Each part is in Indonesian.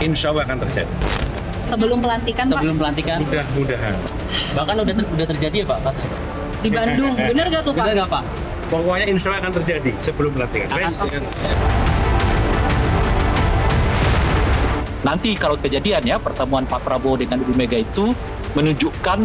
insya Allah akan terjadi. Sebelum pelantikan, Pak? Sebelum pelantikan? Mudah-mudahan. Bahkan udah terjadi ya Pak? Di Bandung, bener gak tuh Pak? Benar nggak Pak? Pokoknya insya Allah akan terjadi sebelum pelantikan. Nanti kalau kejadian ya pertemuan Pak Prabowo dengan Ibu Mega itu menunjukkan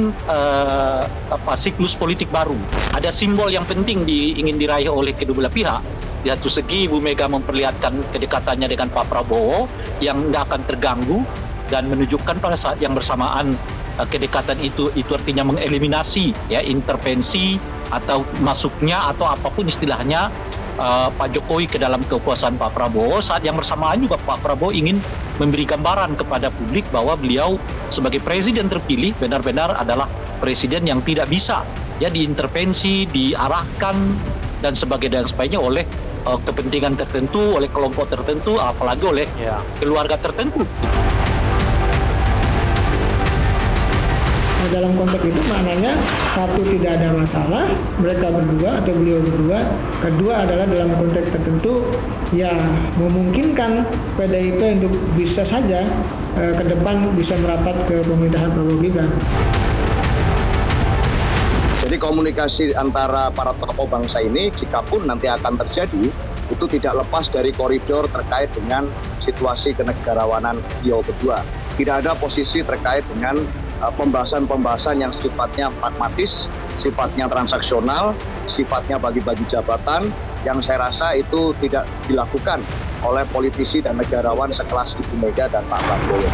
siklus politik baru. Ada simbol yang penting ingin diraih oleh kedua belah pihak. Di satu segi Ibu Mega memperlihatkan kedekatannya dengan Pak Prabowo yang tidak akan terganggu dan menunjukkan pada saat yang bersamaan kedekatan itu artinya mengeliminasi ya intervensi atau masuknya atau apapun istilahnya Pak Jokowi ke dalam kekuasaan Pak Prabowo. Saat yang bersamaan juga Pak Prabowo ingin memberi gambaran kepada publik bahwa beliau sebagai presiden terpilih benar-benar adalah presiden yang tidak bisa ya diintervensi, diarahkan dan sebagainya oleh kepentingan tertentu, oleh kelompok tertentu, apalagi oleh keluarga tertentu. Dalam konteks itu maknanya satu tidak ada masalah mereka berdua atau beliau berdua. Kedua adalah dalam konteks tertentu ya memungkinkan PDIP untuk bisa saja ke depan bisa merapat ke pemerintahan Prabowo Gibran. Jadi komunikasi antara para tokoh bangsa ini jika pun nanti akan terjadi itu tidak lepas dari koridor terkait dengan situasi kenegarawanan beliau berdua. Tidak ada posisi terkait dengan pembahasan-pembahasan yang sifatnya pragmatis, sifatnya transaksional, sifatnya bagi-bagi jabatan yang saya rasa itu tidak dilakukan oleh politisi dan negarawan sekelas Ibu Mega dan Pak Prabowo.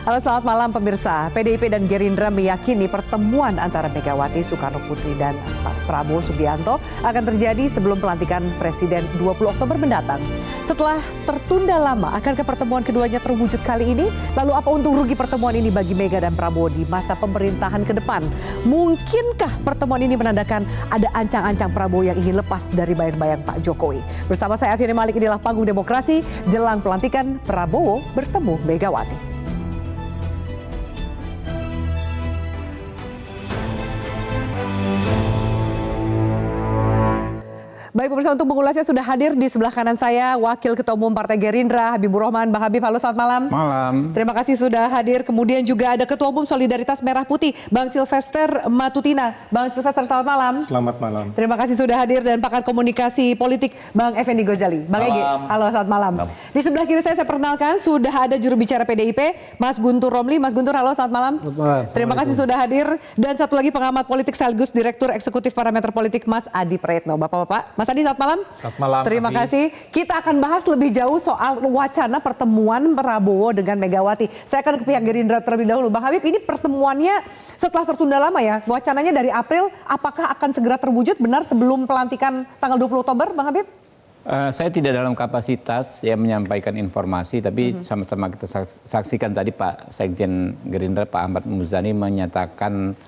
Halo, selamat malam pemirsa. PDIP dan Gerindra meyakini pertemuan antara Megawati Soekarno Putri dan Pak Prabowo Subianto akan terjadi sebelum pelantikan Presiden 20 Oktober mendatang. Setelah tertunda lama, akankah pertemuan keduanya terwujud kali ini? Lalu apa untung rugi pertemuan ini bagi Mega dan Prabowo di masa pemerintahan ke depan? Mungkinkah pertemuan ini menandakan ada ancang-ancang Prabowo yang ingin lepas dari bayang-bayang Pak Jokowi? Bersama saya Afiani Malik, inilah Panggung Demokrasi jelang pelantikan Prabowo bertemu Megawati. Baik pemirsa, untuk mengulasnya sudah hadir di sebelah kanan saya Wakil Ketua Umum Partai Gerindra Habibur Rahman. Bang Habib, halo, selamat malam. Malam. Terima kasih sudah hadir. Kemudian juga ada Ketua Umum Solidaritas Merah Putih Bang Silvester Matutina. Bang Silvester, selamat malam. Selamat malam. Terima kasih sudah hadir. Dan pakar komunikasi politik Bang Effendi Ghazali. Bang Egi, halo, selamat malam. Di sebelah kiri saya perkenalkan sudah ada juru bicara PDIP Mas Guntur Romli. Mas Guntur, halo, selamat malam. Terima kasih sudah hadir. Dan satu lagi pengamat politik sekaligus Direktur Eksekutif Parameter Politik Mas Adi Praetno. Bapak-bapak, Mas Adi, selamat malam. Selamat malam. Terima kasih. Kita akan bahas lebih jauh soal wacana pertemuan Prabowo dengan Megawati. Saya akan ke pihak Gerindra terlebih dahulu. Bang Habib, ini pertemuannya setelah tertunda lama ya. Wacananya dari April, apakah akan segera terwujud benar sebelum pelantikan tanggal 20 Oktober, Bang Habib? Saya tidak dalam kapasitas ya menyampaikan informasi, tapi sama-sama kita saksikan tadi Pak Sekjen Gerindra Pak Ahmad Muzani menyatakan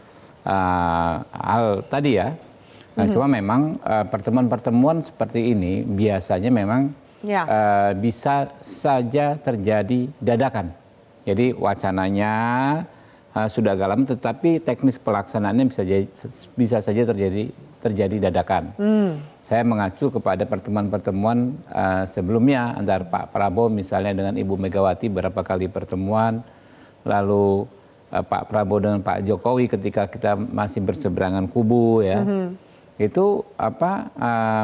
hal tadi ya. Nah, cuma memang pertemuan-pertemuan seperti ini biasanya memang bisa saja terjadi dadakan. Jadi wacananya sudah agak lama, tetapi teknis pelaksanaannya bisa saja terjadi dadakan. Saya mengacu kepada pertemuan-pertemuan sebelumnya antara Pak Prabowo misalnya dengan Ibu Megawati beberapa kali pertemuan, lalu Pak Prabowo dengan Pak Jokowi ketika kita masih berseberangan kubu ya. Itu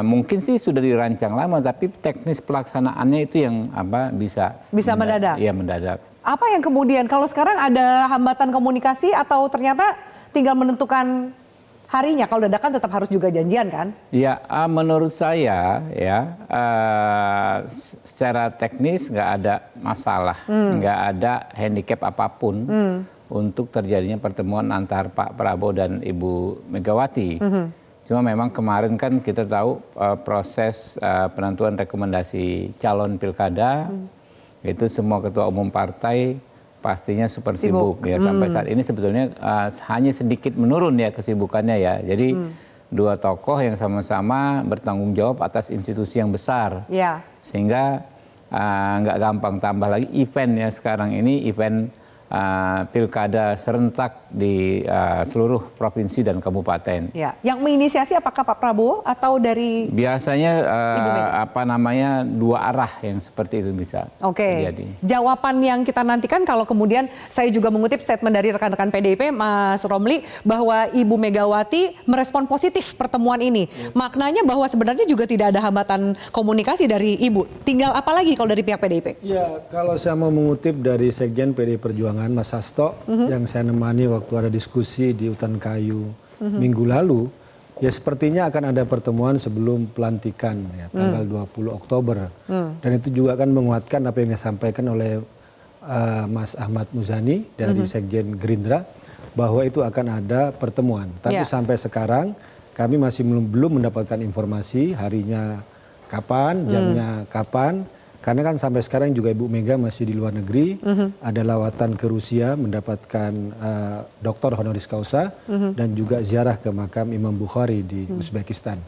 mungkin sih sudah dirancang lama, tapi teknis pelaksanaannya itu yang bisa mendadak. Iya, mendadak. Apa yang kemudian kalau sekarang ada hambatan komunikasi atau ternyata tinggal menentukan harinya? Kalau dadakan tetap harus juga janjian kan? Ya, menurut saya ya secara teknis nggak ada masalah, nggak ada handicap apapun untuk terjadinya pertemuan antar Pak Prabowo dan Ibu Megawati. Cuma memang kemarin kan kita tahu proses penentuan rekomendasi calon pilkada itu semua ketua umum partai pastinya super sibuk ya sampai saat ini sebetulnya hanya sedikit menurun ya kesibukannya ya. Jadi dua tokoh yang sama-sama bertanggung jawab atas institusi yang besar. Ya. Sehingga nggak gampang, tambah lagi eventnya sekarang ini event pilkada serentak di seluruh provinsi dan kabupaten. Ya, yang menginisiasi apakah Pak Prabowo atau dari Biasanya Ibu Mega? dua arah yang seperti itu bisa terjadi. Jawaban yang kita nantikan kalau kemudian saya juga mengutip statement dari rekan-rekan PDIP, Mas Romli, bahwa Ibu Megawati merespon positif pertemuan ini. Maknanya bahwa sebenarnya juga tidak ada hambatan komunikasi dari Ibu. Tinggal apa lagi kalau dari pihak PDIP? Ya, kalau saya mau mengutip dari Sekjen PDI Perjuangan Mas Hasto yang saya nemani waktu ada diskusi di Hutan Kayu minggu lalu, ya sepertinya akan ada pertemuan sebelum pelantikan ya, tanggal 20 Oktober. Dan itu juga akan menguatkan apa yang disampaikan oleh Mas Ahmad Muzani dari Sekjen Gerindra bahwa itu akan ada pertemuan. Tapi sampai sekarang kami masih belum mendapatkan informasi harinya kapan, jamnya kapan. Karena kan sampai sekarang juga Ibu Mega masih di luar negeri, ada lawatan ke Rusia mendapatkan doktor honoris causa dan juga ziarah ke makam Imam Bukhari di Uzbekistan.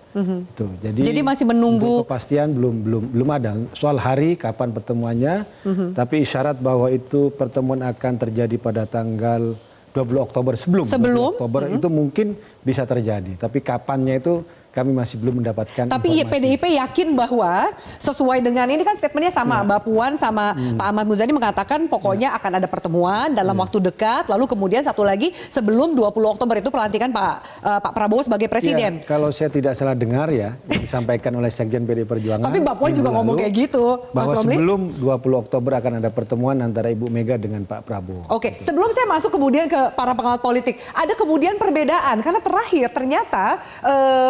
Tuh, jadi masih menunggu kepastian belum ada soal hari kapan pertemuannya, tapi isyarat bahwa itu pertemuan akan terjadi pada tanggal 20 Oktober sebelum 20 Oktober itu mungkin bisa terjadi, tapi kapannya itu kami masih belum mendapatkan Tapi informasi. PDIP yakin bahwa sesuai dengan ini kan statementnya sama, Mbak Puan sama Pak Ahmad Muzani mengatakan pokoknya akan ada pertemuan dalam waktu dekat, lalu kemudian satu lagi sebelum 20 Oktober itu pelantikan Pak Prabowo sebagai presiden. Ya, kalau saya tidak salah dengar ya, yang disampaikan oleh Sekjen PDI Perjuangan. Tapi Mbak Puan juga ngomong kayak gitu, Mas bahwa Romli. sebelum 20 Oktober akan ada pertemuan antara Ibu Mega dengan Pak Prabowo. Oke, sebelum saya masuk kemudian ke para pengawat politik, ada kemudian perbedaan karena terakhir ternyata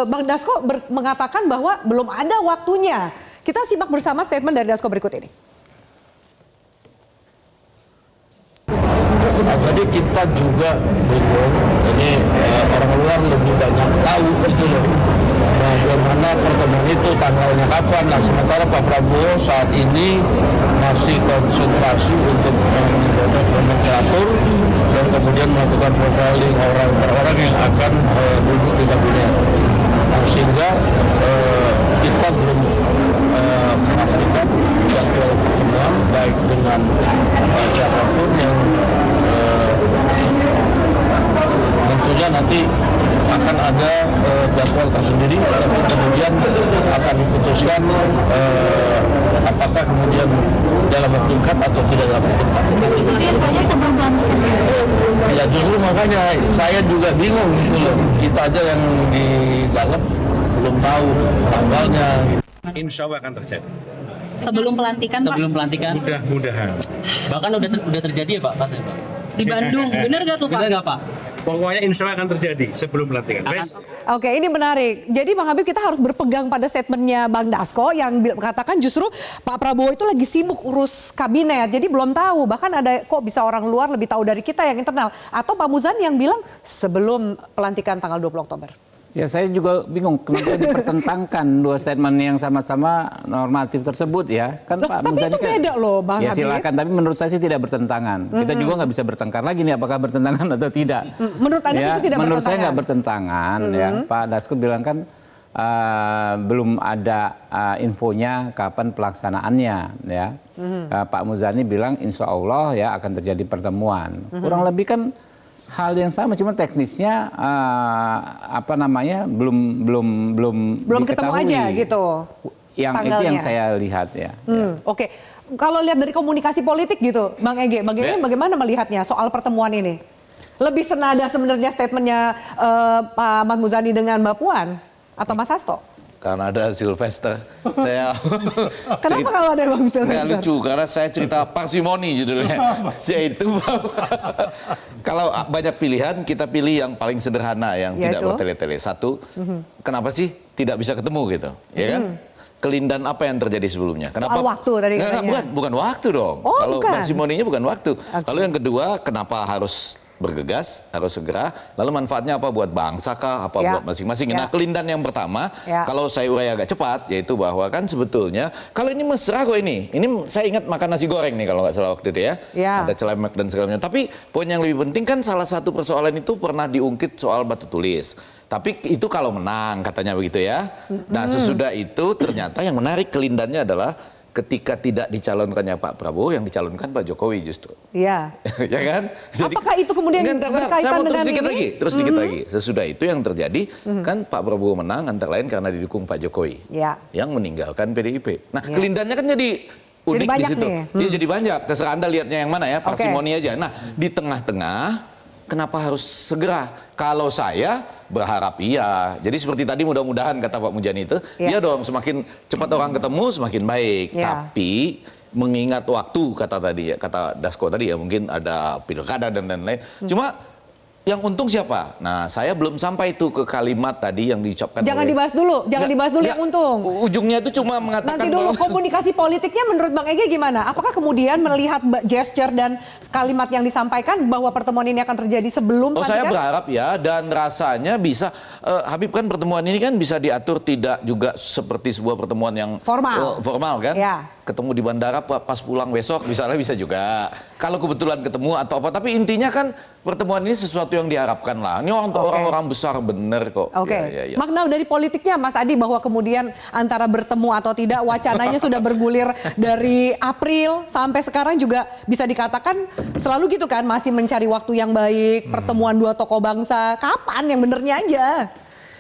Bang Dasko mengatakan bahwa belum ada waktunya. Kita simak bersama statement dari Dasko berikut ini. Jadi kita juga bingung, ini orang luar lebih banyak tahu gitu loh. Bagaimana pertemuan itu, tanggalnya kapan. Nah sementara Pak Prabowo saat ini masih konsentrasi untuk menggodok nomenklatur dan kemudian melakukan profiling orang per orang yang akan duduk di kabinet. Nah, sehingga kita belum memastikan jadwal pertemuan baik dengan siapapun yang tentunya nanti akan ada jadwal tersendiri, tapi kemudian akan diputuskan apakah kemudian dalam waktu dekat atau tidak dalam waktu dekat. Ya justru makanya saya juga bingung gitu loh. Kita aja yang di dalam belum tahu tanggalnya. Insya Allah akan terjadi. Sebelum pelantikan, Pak? Sebelum pelantikan, Mudah-mudahan. bahkan udah terjadi ya Pak katanya Pak. Di Bandung, bener gak tuh Pak? Bener nggak Pak? Pokoknya insya Allah akan terjadi sebelum pelantikan. Oke, ini menarik. Jadi Bang Habib, kita harus berpegang pada statementnya Bang Dasko yang mengatakan justru Pak Prabowo itu lagi sibuk urus kabinet. Jadi belum tahu, bahkan ada kok bisa orang luar lebih tahu dari kita yang internal. Atau Pak Muzani yang bilang sebelum pelantikan tanggal 20 Oktober. Ya saya juga bingung kenapa dipertentangkan dua statement yang sama-sama normatif tersebut ya. Kan Loh, Pak tapi Muzani itu beda loh Bang ya Habib. silakan, tapi menurut saya sih tidak bertentangan. Kita juga nggak bisa bertengkar lagi nih apakah bertentangan atau tidak. Menurut Anda ya, itu tidak menurut bertentangan? saya nggak bertentangan ya. Pak Dasko bilang kan belum ada infonya kapan pelaksanaannya ya. Pak Muzani bilang insya Allah ya akan terjadi pertemuan. Kurang lebih kan hal yang sama, cuma teknisnya belum ketemu diketahui. aja gitu. Yang tanggalnya. itu yang saya lihat ya. Oke. Kalau lihat dari komunikasi politik gitu, Bang Ege, bagaimana melihatnya soal pertemuan ini? Lebih senada sebenarnya statementnya Pak Ahmad Muzani dengan Mbak Puan atau Mas Hasto? Karena ada Sylvester, saya Kenapa kalau ada Bang Sylvester? nggak lucu karena saya cerita parsimoni judulnya, yaitu kalau banyak pilihan kita pilih yang paling sederhana yang tidak bertele-tele. Satu, kenapa sih tidak bisa ketemu gitu, ya kan? Kelindan apa yang terjadi sebelumnya? Kenapa? Soal waktu tadi katanya. Bukan waktu dong. Oh, kalau bukan. parsimoninya bukan waktu. Lalu yang kedua, kenapa harus bergegas, harus segera. Lalu manfaatnya apa buat bangsa kah, apa buat masing-masing. Nah, kelindan yang pertama, kalau saya urai agak cepat, yaitu bahwa kan sebetulnya kalau ini mesra kok ini saya ingat makan nasi goreng nih kalau nggak salah waktu itu ya. Ada celemek dan segala macam. Tapi poin yang lebih penting kan salah satu persoalan itu pernah diungkit soal batu tulis. Tapi itu kalau menang katanya begitu ya. Nah, sesudah itu ternyata yang menarik kelindannya adalah ketika tidak dicalonkannya Pak Prabowo, yang dicalonkan Pak Jokowi justru. Iya. Ya kan? Jadi, apakah itu kemudian berkaitan dengan ini? Terus sedikit lagi. Sesudah itu yang terjadi, kan Pak Prabowo menang antara lain karena didukung Pak Jokowi. Yang meninggalkan PDIP. Nah, kelindannya kan jadi unik di situ. Dia jadi banyak. Terserah Anda lihatnya yang mana ya, parsimoni aja. Nah, di tengah-tengah, kenapa harus segera? Kalau saya berharap iya. Jadi seperti tadi mudah-mudahan kata Pak Mujani itu, iya dong semakin cepat orang ketemu semakin baik. Tapi mengingat waktu kata Dasko tadi ya, mungkin ada pilkada dan lain-lain. Cuma yang untung siapa? Nah, saya belum sampai itu ke kalimat tadi yang diucapkan. Jangan dibahas dulu, yang untung. Ujungnya itu cuma mengatakan nanti dulu komunikasi politiknya menurut Bang Ege gimana? Apakah kemudian melihat gesture dan kalimat yang disampaikan bahwa pertemuan ini akan terjadi sebelum pelantikan? Saya berharap ya, dan rasanya bisa Habib kan pertemuan ini kan bisa diatur tidak juga seperti sebuah pertemuan yang formal kan? Ketemu di bandara pas pulang besok misalnya bisa juga. Kalau kebetulan ketemu atau apa, tapi intinya kan pertemuan ini sesuatu yang diharapkan lah. Ini orang-orang besar bener kok. Makna dari politiknya Mas Adi bahwa kemudian antara bertemu atau tidak wacananya sudah bergulir dari April sampai sekarang juga bisa dikatakan selalu gitu kan, masih mencari waktu yang baik, pertemuan dua tokoh bangsa. Kapan yang benernya aja?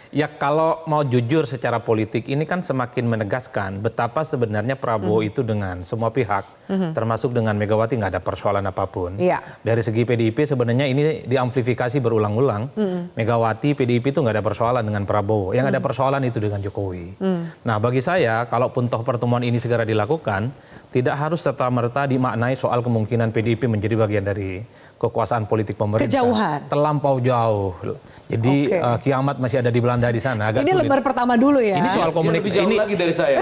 Ya kalau mau jujur secara politik ini kan semakin menegaskan betapa sebenarnya Prabowo itu dengan semua pihak, termasuk dengan Megawati nggak ada persoalan apapun. Dari segi PDIP sebenarnya ini diamplifikasi berulang-ulang. Megawati, PDIP itu nggak ada persoalan dengan Prabowo. Yang ada persoalan itu dengan Jokowi. Nah bagi saya, kalaupun toh pertemuan ini segera dilakukan, tidak harus serta-merta dimaknai soal kemungkinan PDIP menjadi bagian dari kekuasaan politik pemerintah. Kejauhan. Terlampau jauh. Jadi kiamat masih ada di Belanda di sana. Agak ini sulit. lembar pertama dulu ya. Ini soal komunikasi. Ini lagi dari saya.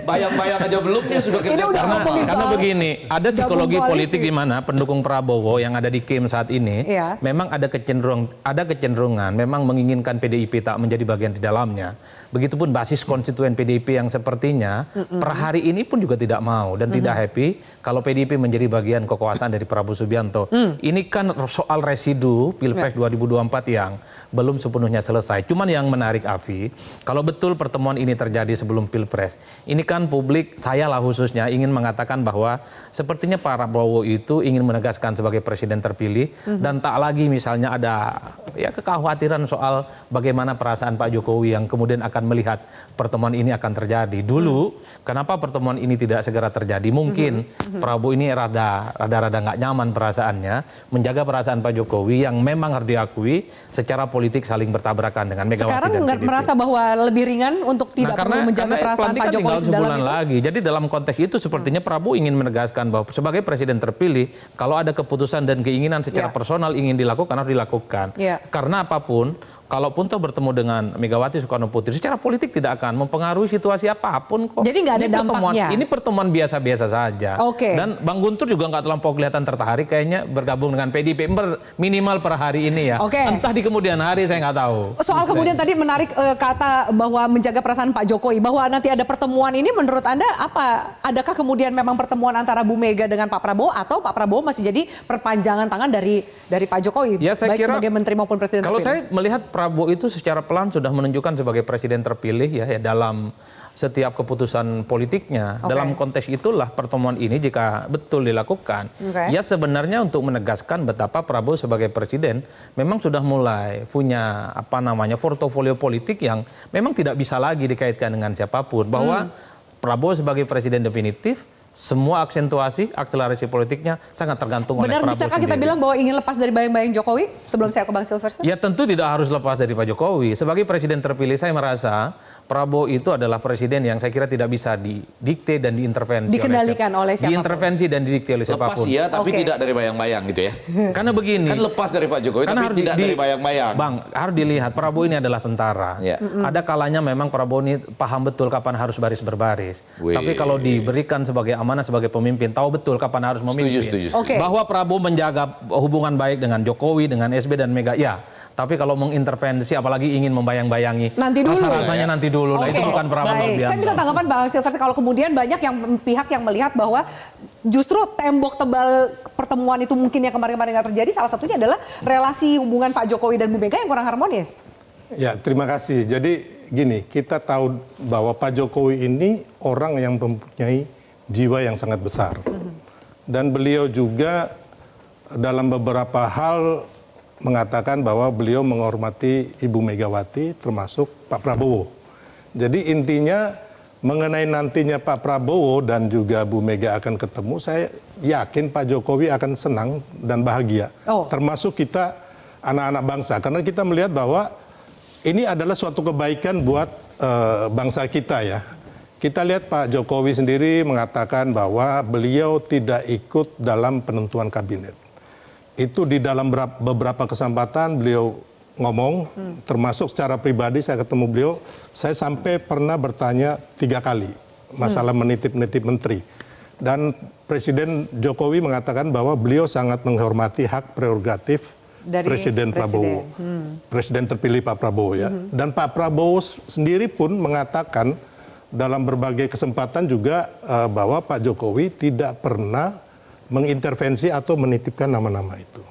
Bayang-bayang aja belum dia sudah kerja sama. Karena begini, ada psikologi politik di mana pendukung Prabowo yang ada di Kim saat ini memang ada kecenderungan memang menginginkan PDIP tak menjadi bagian di dalamnya. Begitupun basis konstituen PDIP yang sepertinya per hari ini pun juga tidak mau dan tidak happy kalau PDIP menjadi bagian kekuasaan dari Prabowo Subianto. Ini kan soal residu Pilpres 2024 yang belum sepenuhnya selesai. Cuman yang menarik Afi, kalau betul pertemuan ini terjadi sebelum Pilpres, ini kan publik, saya lah khususnya ingin mengatakan bahwa sepertinya Prabowo itu ingin menegaskan sebagai presiden terpilih dan tak lagi misalnya ada ya kekhawatiran soal bagaimana perasaan Pak Jokowi yang kemudian akan melihat pertemuan ini akan terjadi. Dulu kenapa pertemuan ini tidak segera terjadi? Mungkin Prabowo ini rada nggak nyaman perasaannya menjaga perasaan Pak Jokowi yang memang harus diakui secara politik saling bertabrakan dengan Megawati sekarang dan PDIP. merasa bahwa lebih ringan untuk tidak perlu menjaga perasaan Pak Jokowi sedalam itu? Lagi. Jadi dalam konteks itu sepertinya Prabowo ingin menegaskan bahwa sebagai presiden terpilih, kalau ada keputusan dan keinginan secara personal ingin dilakukan harus dilakukan. Karena apapun, kalaupun toh bertemu dengan Megawati Soekarno Putri, secara politik tidak akan mempengaruhi situasi apapun kok. Jadi nggak ada dampaknya. Ini pertemuan biasa-biasa saja. Dan Bang Guntur juga nggak terlampau kelihatan tertarik kayaknya bergabung dengan PDIP minimal per hari ini ya. Entah di kemudian hari saya nggak tahu. Soal kemudian tadi menarik kata bahwa menjaga perasaan Pak Jokowi, bahwa nanti ada pertemuan ini menurut Anda apa? Adakah kemudian memang pertemuan antara Bu Mega dengan Pak Prabowo atau Pak Prabowo masih jadi perpanjangan tangan dari Pak Jokowi, ya, saya baik kira, sebagai menteri maupun presiden kalau terpilih? saya melihat Prabowo itu secara pelan sudah menunjukkan sebagai presiden terpilih ya dalam setiap keputusan politiknya. Dalam konteks itulah pertemuan ini jika betul dilakukan, ya sebenarnya untuk menegaskan betapa Prabowo sebagai presiden memang sudah mulai punya portofolio politik yang memang tidak bisa lagi dikaitkan dengan siapapun. Bahwa Prabowo sebagai presiden definitif, semua akselerasi politiknya sangat tergantung oleh Prabowo bisakah sendiri. kita bilang bahwa ingin lepas dari bayang-bayang Jokowi? Sebelum saya ke Bang Silverster. Ya tentu tidak harus lepas dari Pak Jokowi. Sebagai presiden terpilih saya merasa Prabowo itu adalah presiden yang saya kira tidak bisa didikte dan diintervensi. Dikendalikan oleh siapapun. Diintervensi dan didikte oleh siapapun. Lepas ya, tapi tidak dari bayang-bayang gitu ya. Karena begini. Kan lepas dari Pak Jokowi, tapi tidak dari bayang-bayang. Bang, harus dilihat Prabowo ini adalah tentara. Ada kalanya memang Prabowo ini paham betul kapan harus baris berbaris. Tapi kalau diberikan sebagai amanah sebagai pemimpin, tahu betul kapan harus memimpin. Setuju. Oke. Bahwa Prabowo menjaga hubungan baik dengan Jokowi, dengan SB dan Mega, ya. Tapi kalau mengintervensi, apalagi ingin membayang-bayangi, Nanti dulu. rasa-rasanya nanti dulu. Nah, itu bukan Prabowo Baik. Subianto. Saya minta tanggapan Bang Silverti, kalau kemudian banyak pihak yang melihat bahwa justru tembok tebal pertemuan itu mungkin yang kemarin-kemarin nggak terjadi, salah satunya adalah relasi hubungan Pak Jokowi dan Bu Mega yang kurang harmonis. Ya, terima kasih. Jadi gini, kita tahu bahwa Pak Jokowi ini orang yang mempunyai jiwa yang sangat besar. Dan beliau juga dalam beberapa hal mengatakan bahwa beliau menghormati Ibu Megawati termasuk Pak Prabowo. Jadi intinya mengenai nantinya Pak Prabowo dan juga Bu Mega akan ketemu, saya yakin Pak Jokowi akan senang dan bahagia. Termasuk kita anak-anak bangsa. Karena kita melihat bahwa ini adalah suatu kebaikan buat bangsa kita ya. Kita lihat Pak Jokowi sendiri mengatakan bahwa beliau tidak ikut dalam penentuan kabinet. Itu di dalam beberapa kesempatan beliau ngomong, termasuk secara pribadi saya ketemu beliau, saya sampai pernah bertanya 3 kali masalah menitip-nitip menteri. Dan Presiden Jokowi mengatakan bahwa beliau sangat menghormati hak prerogatif dari Presiden Prabowo. Presiden terpilih Pak Prabowo ya. Dan Pak Prabowo sendiri pun mengatakan dalam berbagai kesempatan juga bahwa Pak Jokowi tidak pernah mengintervensi atau menitipkan nama-nama itu.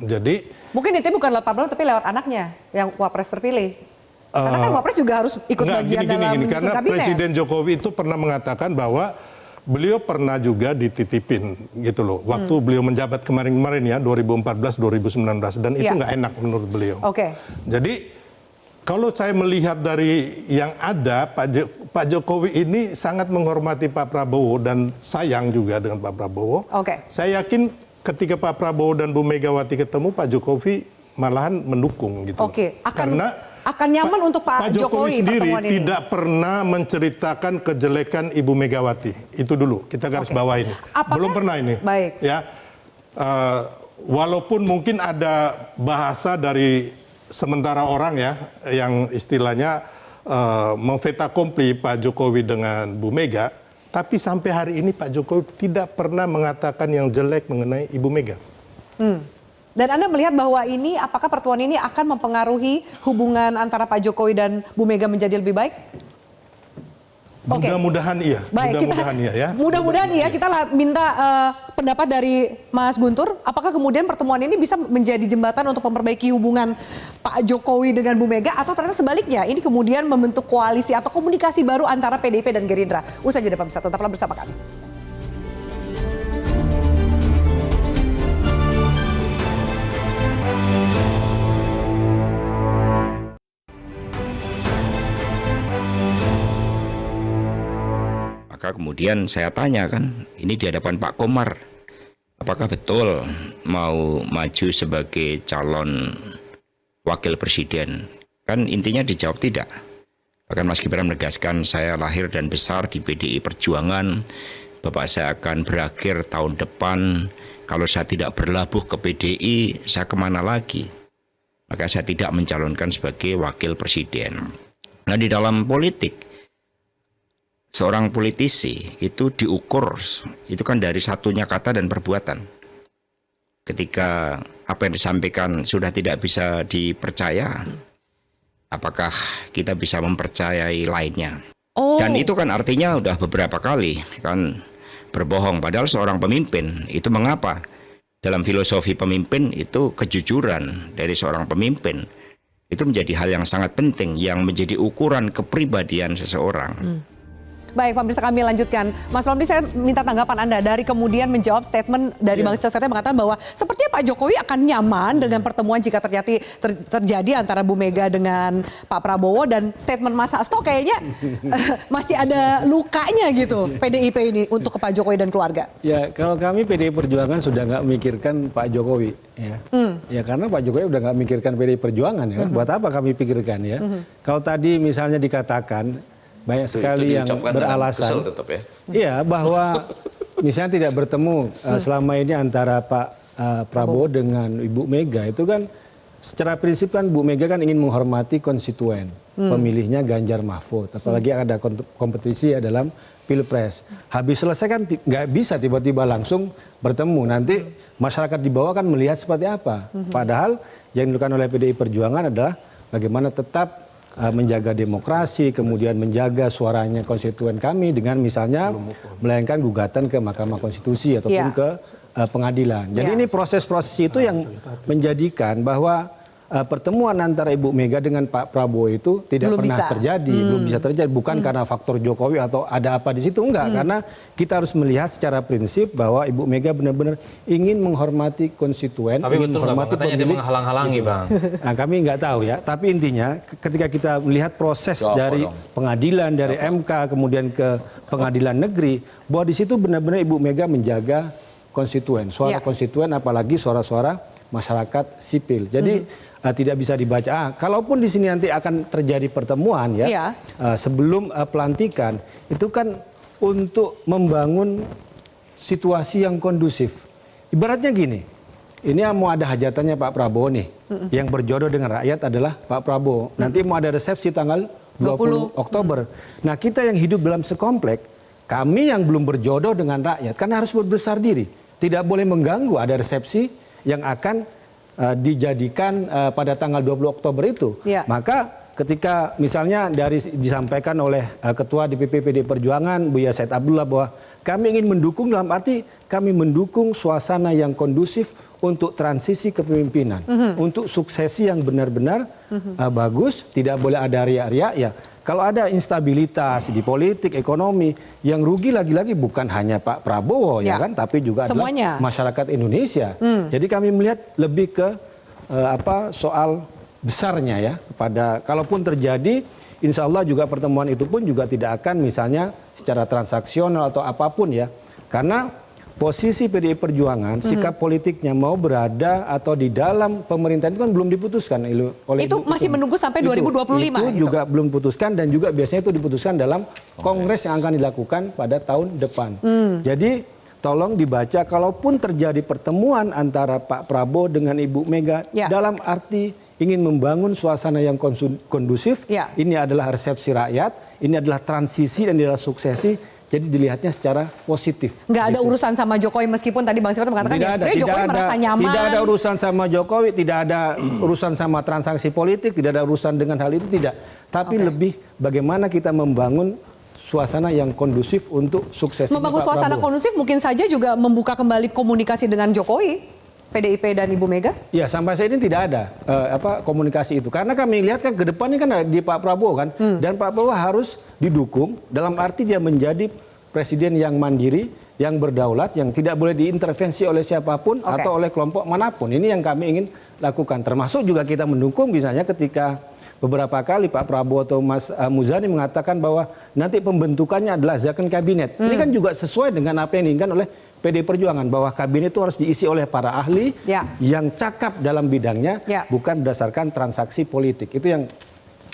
Jadi mungkin itu bukan lewat Pak Prabowo tapi lewat anaknya yang Wapres terpilih. Karena kan Wapres juga harus ikut bagian dalam menyusun karena kabinet. Presiden Jokowi itu pernah mengatakan bahwa beliau pernah juga dititipin gitu loh. Waktu beliau menjabat kemarin-kemarin ya 2014-2019 dan itu nggak enak menurut beliau. Jadi kalau saya melihat dari yang ada, Pak Jokowi ini sangat menghormati Pak Prabowo dan sayang juga dengan Pak Prabowo. Saya yakin ketika Pak Prabowo dan Bu Megawati ketemu, Pak Jokowi malahan mendukung gitu. Akan nyaman untuk Pak Jokowi sendiri tidak pernah menceritakan kejelekan Ibu Megawati. Itu dulu kita garis bawah ini. Belum pernah ini. Baik. Ya, walaupun mungkin ada bahasa dari sementara orang ya yang istilahnya memfeta kompli Pak Jokowi dengan Bu Mega, tapi sampai hari ini Pak Jokowi tidak pernah mengatakan yang jelek mengenai Ibu Mega. Dan Anda melihat bahwa ini, apakah pertemuan ini akan mempengaruhi hubungan antara Pak Jokowi dan Bu Mega menjadi lebih baik? Mudah-mudahan iya. Baik, mudah-mudahan iya. Kita minta pendapat dari Mas Guntur. Apakah kemudian pertemuan ini bisa menjadi jembatan untuk memperbaiki hubungan Pak Jokowi dengan Bu Mega, atau ternyata sebaliknya ini kemudian membentuk koalisi atau komunikasi baru antara PDIP dan Gerindra? Usai jeda pemirsa, tetaplah bersama kami. Maka kemudian saya tanya kan, ini di hadapan Pak Komar, apakah betul mau maju sebagai calon wakil presiden? Kan intinya dijawab tidak. Bahkan Mas Gibran menegaskan, saya lahir dan besar di PDI Perjuangan, Bapak saya akan berakhir tahun depan, kalau saya tidak berlabuh ke PDI, saya kemana lagi? Maka saya tidak mencalonkan sebagai wakil presiden. Nah, di dalam politik, seorang politisi itu diukur, itu kan dari satunya kata dan perbuatan. Ketika apa yang disampaikan sudah tidak bisa dipercaya, apakah kita bisa mempercayai lainnya? Dan itu kan artinya udah beberapa kali kan berbohong. Padahal seorang pemimpin itu mengapa? Dalam filosofi pemimpin itu kejujuran dari seorang pemimpin itu menjadi hal yang sangat penting, yang menjadi ukuran kepribadian seseorang. Baik, Pak Minister, kami lanjutkan. Mas Romli, saya minta tanggapan Anda dari kemudian menjawab statement dari Bang Silverti mengatakan bahwa sepertinya Pak Jokowi akan nyaman dengan pertemuan jika terjadi antara Bu Mega dengan Pak Prabowo, dan statement Mas Hasto kayaknya masih ada lukanya gitu PDIP ini untuk ke Pak Jokowi dan keluarga. Ya, kalau kami PDI Perjuangan sudah nggak memikirkan Pak Jokowi. Ya, karena Pak Jokowi udah nggak memikirkan PDI Perjuangan ya. Buat apa kami pikirkan ya? Kalau tadi misalnya dikatakan banyak sekali yang beralasan, iya, bahwa misalnya tidak bertemu selama ini antara Pak Prabowo dengan Ibu Mega, itu kan secara prinsip kan Bu Mega kan ingin menghormati konstituen. pemilihnya Ganjar Mahfud. Apalagi ada kompetisi ya dalam Pilpres. Habis selesai kan nggak bisa tiba-tiba langsung bertemu. Nanti masyarakat di bawah kan melihat seperti apa. Padahal yang dilakukan oleh PDI Perjuangan adalah bagaimana tetap menjaga demokrasi, kemudian menjaga suaranya konstituen kami dengan misalnya melayangkan gugatan ke Mahkamah Konstitusi ataupun ke pengadilan. Jadi ini proses-proses itu yang menjadikan bahwa pertemuan antara Ibu Mega dengan Pak Prabowo itu tidak pernah terjadi, belum bisa terjadi. Bukan karena faktor Jokowi atau ada apa di situ, enggak. Karena kita harus melihat secara prinsip bahwa Ibu Mega benar-benar ingin menghormati konstituen. Tapi betul nggak, katanya dia menghalang-halangi, Bang. Nah, kami nggak tahu ya. Tapi intinya ketika kita melihat proses dari pengadilan, dari MK, kemudian ke pengadilan negeri, bahwa di situ benar-benar Ibu Mega menjaga konstituen, suara konstituen, apalagi suara-suara masyarakat sipil. Jadi tidak bisa dibaca. Kalaupun di sini nanti akan terjadi pertemuan ya, sebelum pelantikan, itu kan untuk membangun situasi yang kondusif. Ibaratnya gini, ini mau ada hajatannya Pak Prabowo nih, yang berjodoh dengan rakyat adalah Pak Prabowo. Nanti mau ada resepsi tanggal 20 Oktober. Nah, kita yang hidup dalam sekomplek, kami yang belum berjodoh dengan rakyat, kan harus berbesar diri. Tidak boleh mengganggu ada resepsi yang akan dijadikan pada tanggal 20 Oktober itu. Maka ketika misalnya disampaikan oleh Ketua DPP PDI Perjuangan Buya Said Abdullah bahwa kami ingin mendukung, dalam arti kami mendukung suasana yang kondusif untuk transisi kepemimpinan, untuk suksesi yang benar-benar bagus, tidak boleh ada riak-riak ya. Kalau ada instabilitas di politik, ekonomi, yang rugi lagi-lagi bukan hanya Pak Prabowo ya kan, tapi juga adalah masyarakat Indonesia. Jadi kami melihat lebih ke soal besarnya ya. Pada kalaupun terjadi, insya Allah juga pertemuan itu pun juga tidak akan misalnya secara transaksional atau apapun ya. Karena posisi PDI Perjuangan, sikap politiknya mau berada atau di dalam pemerintahan itu kan belum diputuskan oleh itu masih menunggu sampai 2025. Itu juga belum diputuskan dan juga biasanya itu diputuskan dalam kongres yang akan dilakukan pada tahun depan. Jadi tolong dibaca, kalaupun terjadi pertemuan antara Pak Prabowo dengan Ibu Mega dalam arti ingin membangun suasana yang kondusif, ini adalah resepsi rakyat, ini adalah transisi dan ini adalah suksesi. Jadi dilihatnya secara positif. Nggak ada urusan sama Jokowi, meskipun tadi Bang Sifat mengatakan Jokowi merasa nyaman. Tidak ada urusan sama Jokowi, tidak ada urusan sama transaksi politik, tidak ada urusan dengan hal itu, tidak. Tapi lebih bagaimana kita membangun suasana yang kondusif untuk sukses. Membangun suasana kondusif mungkin saja juga membuka kembali komunikasi dengan Jokowi. PDIP dan Ibu Mega? Ya, sampai saat ini tidak ada komunikasi itu. Karena kami lihat kan ke depannya kan di Pak Prabowo kan. Dan Pak Prabowo harus didukung dalam arti dia menjadi presiden yang mandiri, yang berdaulat, yang tidak boleh diintervensi oleh siapapun atau oleh kelompok manapun. Ini yang kami ingin lakukan. Termasuk juga kita mendukung misalnya ketika beberapa kali Pak Prabowo atau Mas Muzani mengatakan bahwa nanti pembentukannya adalah zakon kabinet. Ini kan juga sesuai dengan apa yang diinginkan oleh PDI Perjuangan, bahwa kabinet itu harus diisi oleh para ahli yang cakap dalam bidangnya, bukan berdasarkan transaksi politik. Itu yang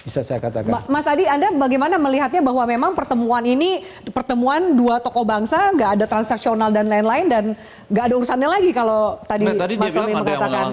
bisa saya katakan. Mas Adi, Anda bagaimana melihatnya bahwa memang pertemuan ini pertemuan dua tokoh bangsa, nggak ada transaksional dan lain-lain, dan nggak ada urusannya lagi kalau tadi Mas Tommy mengatakan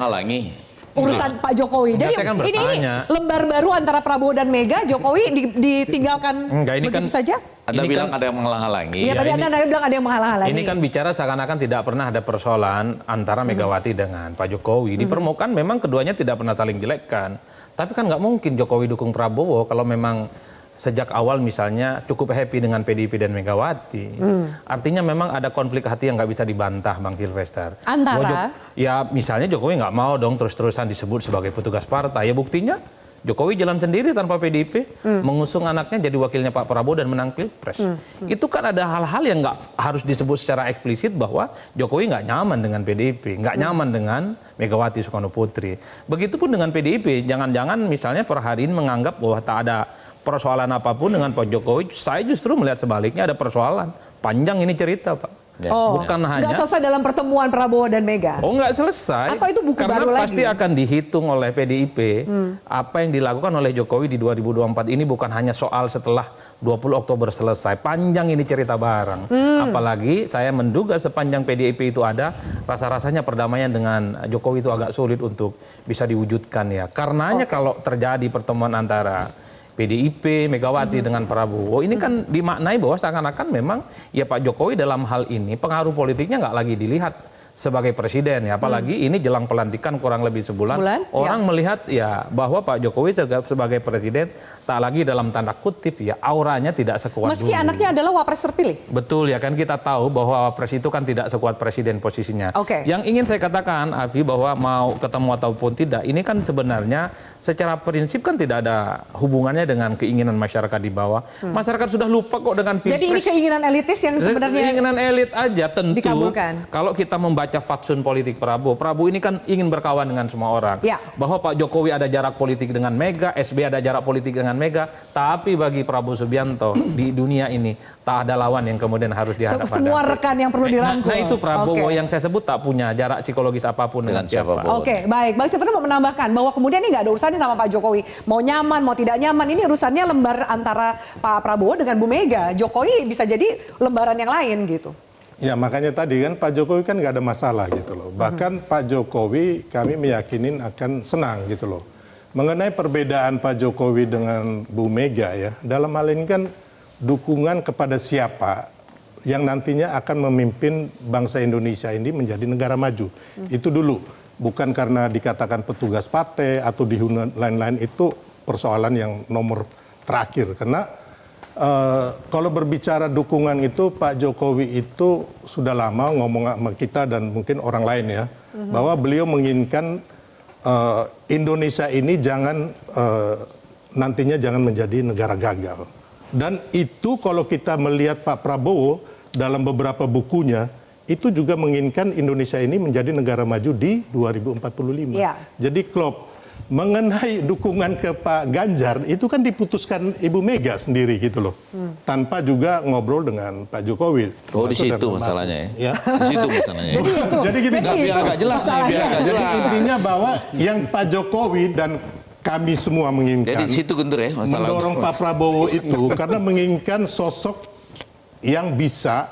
urusan Pak Jokowi. Jadi ini lembar baru antara Prabowo dan Mega, Jokowi ditinggalkan begitu saja? Anda bilang ada yang menghalang-halangi. Iya, tadi Anda bilang ada yang menghalang-halangi. Ini kan bicara seakan-akan tidak pernah ada persoalan antara Megawati dengan Pak Jokowi. Di permukaan memang keduanya tidak pernah saling jelekkan. Tapi kan nggak mungkin Jokowi dukung Prabowo kalau memang sejak awal misalnya cukup happy dengan PDIP dan Megawati. Artinya memang ada konflik hati yang nggak bisa dibantah, Bang Silvester. Antara? Ya misalnya Jokowi nggak mau dong terus-terusan disebut sebagai petugas partai. Ya buktinya Jokowi jalan sendiri tanpa PDIP, mengusung anaknya jadi wakilnya Pak Prabowo dan menang Pilpres. Itu kan ada hal-hal yang nggak harus disebut secara eksplisit bahwa Jokowi nggak nyaman dengan PDIP, nggak nyaman dengan Megawati Soekarno Putri. Begitupun dengan PDIP, jangan-jangan misalnya per hari ini menganggap bahwa tak ada persoalan apapun dengan Pak Jokowi. Saya justru melihat sebaliknya ada persoalan. Panjang ini cerita, Pak. Bukan hanya nggak selesai dalam pertemuan Prabowo dan Mega. Nggak selesai. Atau itu buku karena baru lagi? Pasti akan dihitung oleh PDIP apa yang dilakukan oleh Jokowi di 2024 ini bukan hanya soal setelah 20 Oktober selesai. Panjang ini cerita bareng. Apalagi saya menduga sepanjang PDIP itu ada, rasa-rasanya perdamaian dengan Jokowi itu agak sulit untuk bisa diwujudkan ya. Karenanya kalau terjadi pertemuan antara PDIP, Megawati dengan Prabowo. Ini kan dimaknai bahwa seakan-akan memang ya Pak Jokowi dalam hal ini pengaruh politiknya nggak lagi dilihat sebagai presiden ya, apalagi ini jelang pelantikan kurang lebih sebulan orang melihat ya bahwa Pak Jokowi sebagai presiden tak lagi dalam tanda kutip ya auranya tidak sekuat meski dulu. Anaknya adalah wapres terpilih. Betul ya, kan kita tahu bahwa wapres itu kan tidak sekuat presiden posisinya. Yang ingin saya katakan Afi, bahwa mau ketemu ataupun tidak ini kan sebenarnya secara prinsip kan tidak ada hubungannya dengan keinginan masyarakat di bawah. Masyarakat sudah lupa kok dengan Pilpres. Jadi ini keinginan elitis yang sebenarnya keinginan elit aja tentu dikabulkan. Kalau kita membaca fatsun politik Prabowo ini kan ingin berkawan dengan semua orang. Bahwa Pak Jokowi ada jarak politik dengan Mega, SBY ada jarak politik dengan Mega, tapi bagi Prabowo Subianto di dunia ini tak ada lawan yang kemudian harus dihadap-hadapi. Semua rekan yang perlu dirangkul. Nah itu Prabowo yang saya sebut tak punya jarak psikologis apapun dengan siapa. Oke, baik. Bang Steven mau menambahkan bahwa kemudian ini nggak ada urusannya sama Pak Jokowi. Mau nyaman, mau tidak nyaman, ini urusannya lembar antara Pak Prabowo dengan Bu Mega. Jokowi bisa jadi lembaran yang lain gitu. Ya makanya tadi kan Pak Jokowi kan nggak ada masalah gitu loh. Bahkan Pak Jokowi kami meyakinin akan senang gitu loh. Mengenai perbedaan Pak Jokowi dengan Bu Mega ya, dalam hal ini kan dukungan kepada siapa yang nantinya akan memimpin bangsa Indonesia ini menjadi negara maju. Itu dulu, bukan karena dikatakan petugas partai atau di lain-lain, itu persoalan yang nomor terakhir. Karena kalau berbicara dukungan itu Pak Jokowi itu sudah lama ngomong sama kita dan mungkin orang lain ya, bahwa beliau menginginkan Indonesia ini jangan nantinya jangan menjadi negara gagal. Dan itu kalau kita melihat Pak Prabowo dalam beberapa bukunya itu juga menginginkan Indonesia ini menjadi negara maju di 2045. Jadi klop. Mengenai dukungan ke Pak Ganjar itu kan diputuskan Ibu Mega sendiri gitu loh, tanpa juga ngobrol dengan Pak Jokowi. Oh di situ masalahnya ya? Di situ masalahnya. Jadi gini, biar agak jelas nih, biar agak jelas. Jadi intinya bahwa yang Pak Jokowi dan kami semua menginginkan, di situ Guntur ya, mendorong Pak Prabowo itu karena menginginkan sosok yang bisa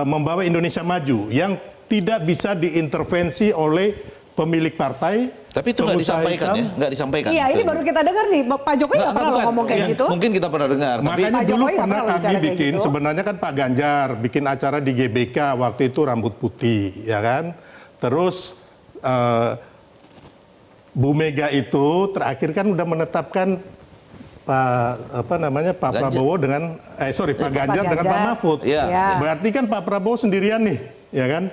membawa Indonesia maju, yang tidak bisa diintervensi oleh pemilik partai. Tapi itu nggak disampaikan ya, nggak disampaikan. Iya, ini baru kita dengar nih, Pak Jokowi nggak pernah ngomong kayak gitu. Mungkin kita pernah dengar. Makanya dulu pernah kami bikin, sebenarnya kan Pak Ganjar bikin acara di GBK waktu itu rambut putih, ya kan. Terus Bu Mega itu terakhir kan udah menetapkan Pak Prabowo dengan Pak Ganjar dengan Pak Mahfud. Berarti kan Pak Prabowo sendirian nih, ya kan.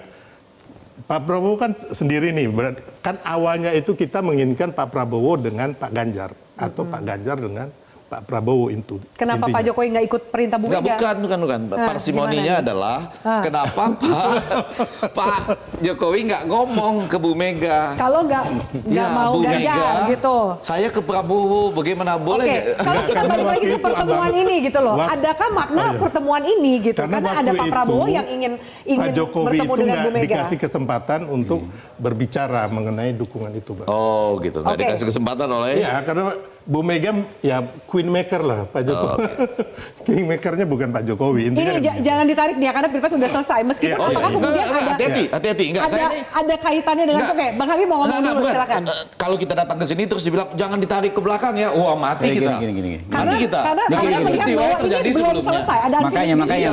Pak Prabowo kan sendiri nih, berarti kan awalnya itu kita menginginkan Pak Prabowo dengan Pak Ganjar atau Pak Ganjar dengan Pak Prabowo itu. Kenapa Pak Jokowi nggak ikut perintah Bu Mega? Bukan. Parsimoninya adalah kenapa Pak Jokowi nggak ngomong ke Bu Mega? Kalau nggak mau Bu Ganjar Mega, gitu. Saya ke Prabowo, bagaimana boleh? Kalau kita balik lagi ke pertemuan ini gitu loh, adakah makna pertemuan ini gitu? Karena ada Pak Prabowo yang ingin Pak Jokowi bertemu itu dengan Bu Mega. dikasih kesempatan untuk berbicara mengenai dukungan itu, Bang. Oh gitu, nggak dikasih kesempatan oleh? Iya, karena Bu Mega ya queen maker lah Pak Jokowi. King makernya bukan Pak Jokowi. Intinya ini jangan ditarik nih ya, karena Pilpres sudah selesai. Meskipun apakah kemudian hati-hati. Ada kaitannya dengan Bang Habib mau ngomong dulu, silakan. Kalau kita datang ke sini terus dibilang jangan ditarik ke belakang ya, wah mati kita. Karena melihat bahwa ini belum selesai. Ada makanya saya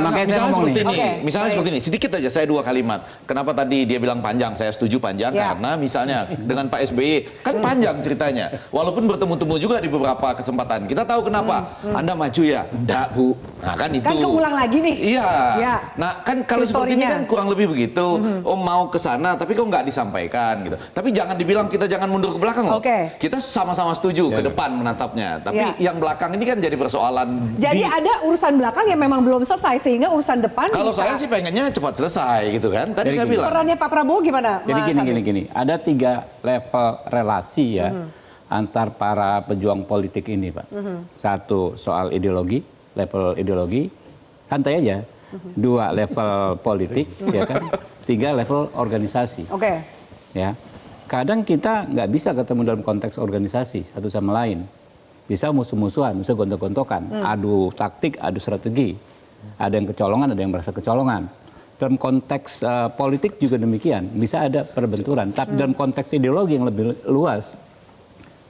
ngomong nih. Misalnya seperti ini, sedikit aja saya 2 kalimat. Kenapa tadi dia bilang panjang? Saya setuju panjang karena misalnya dengan Pak SBY kan panjang ceritanya. Walaupun bertemu-temu juga di beberapa kesempatan. Kita tahu kenapa Anda maju ya? Enggak, Bu. Nah, kan itu. Kan keulang lagi nih. Iya. Nah, kan kalau seperti ini kan kurang lebih begitu. Oh, mau ke sana tapi kok nggak disampaikan gitu. Tapi jangan dibilang kita jangan mundur ke belakang loh. Kita sama-sama setuju ke depan menatapnya. Tapi yang belakang ini kan jadi persoalan. Jadi ada urusan belakang yang memang belum selesai sehingga urusan depan kalau saya sih pengennya cepat selesai gitu kan. Tadi saya bilang. Perannya Pak Prabowo gimana? Jadi gini. Ada 3 level relasi ya. Antar para pejuang politik ini, Pak. 1 soal ideologi, level ideologi, santai aja. 2 level politik, ya kan. 3 level organisasi. Ya, kadang kita nggak bisa ketemu dalam konteks organisasi satu sama lain. Bisa musuh-musuhan, bisa gontok-gontokan, adu taktik, adu strategi. Ada yang kecolongan, ada yang merasa kecolongan. Dalam konteks politik juga demikian, bisa ada perbenturan. Tapi dalam konteks ideologi yang lebih luas,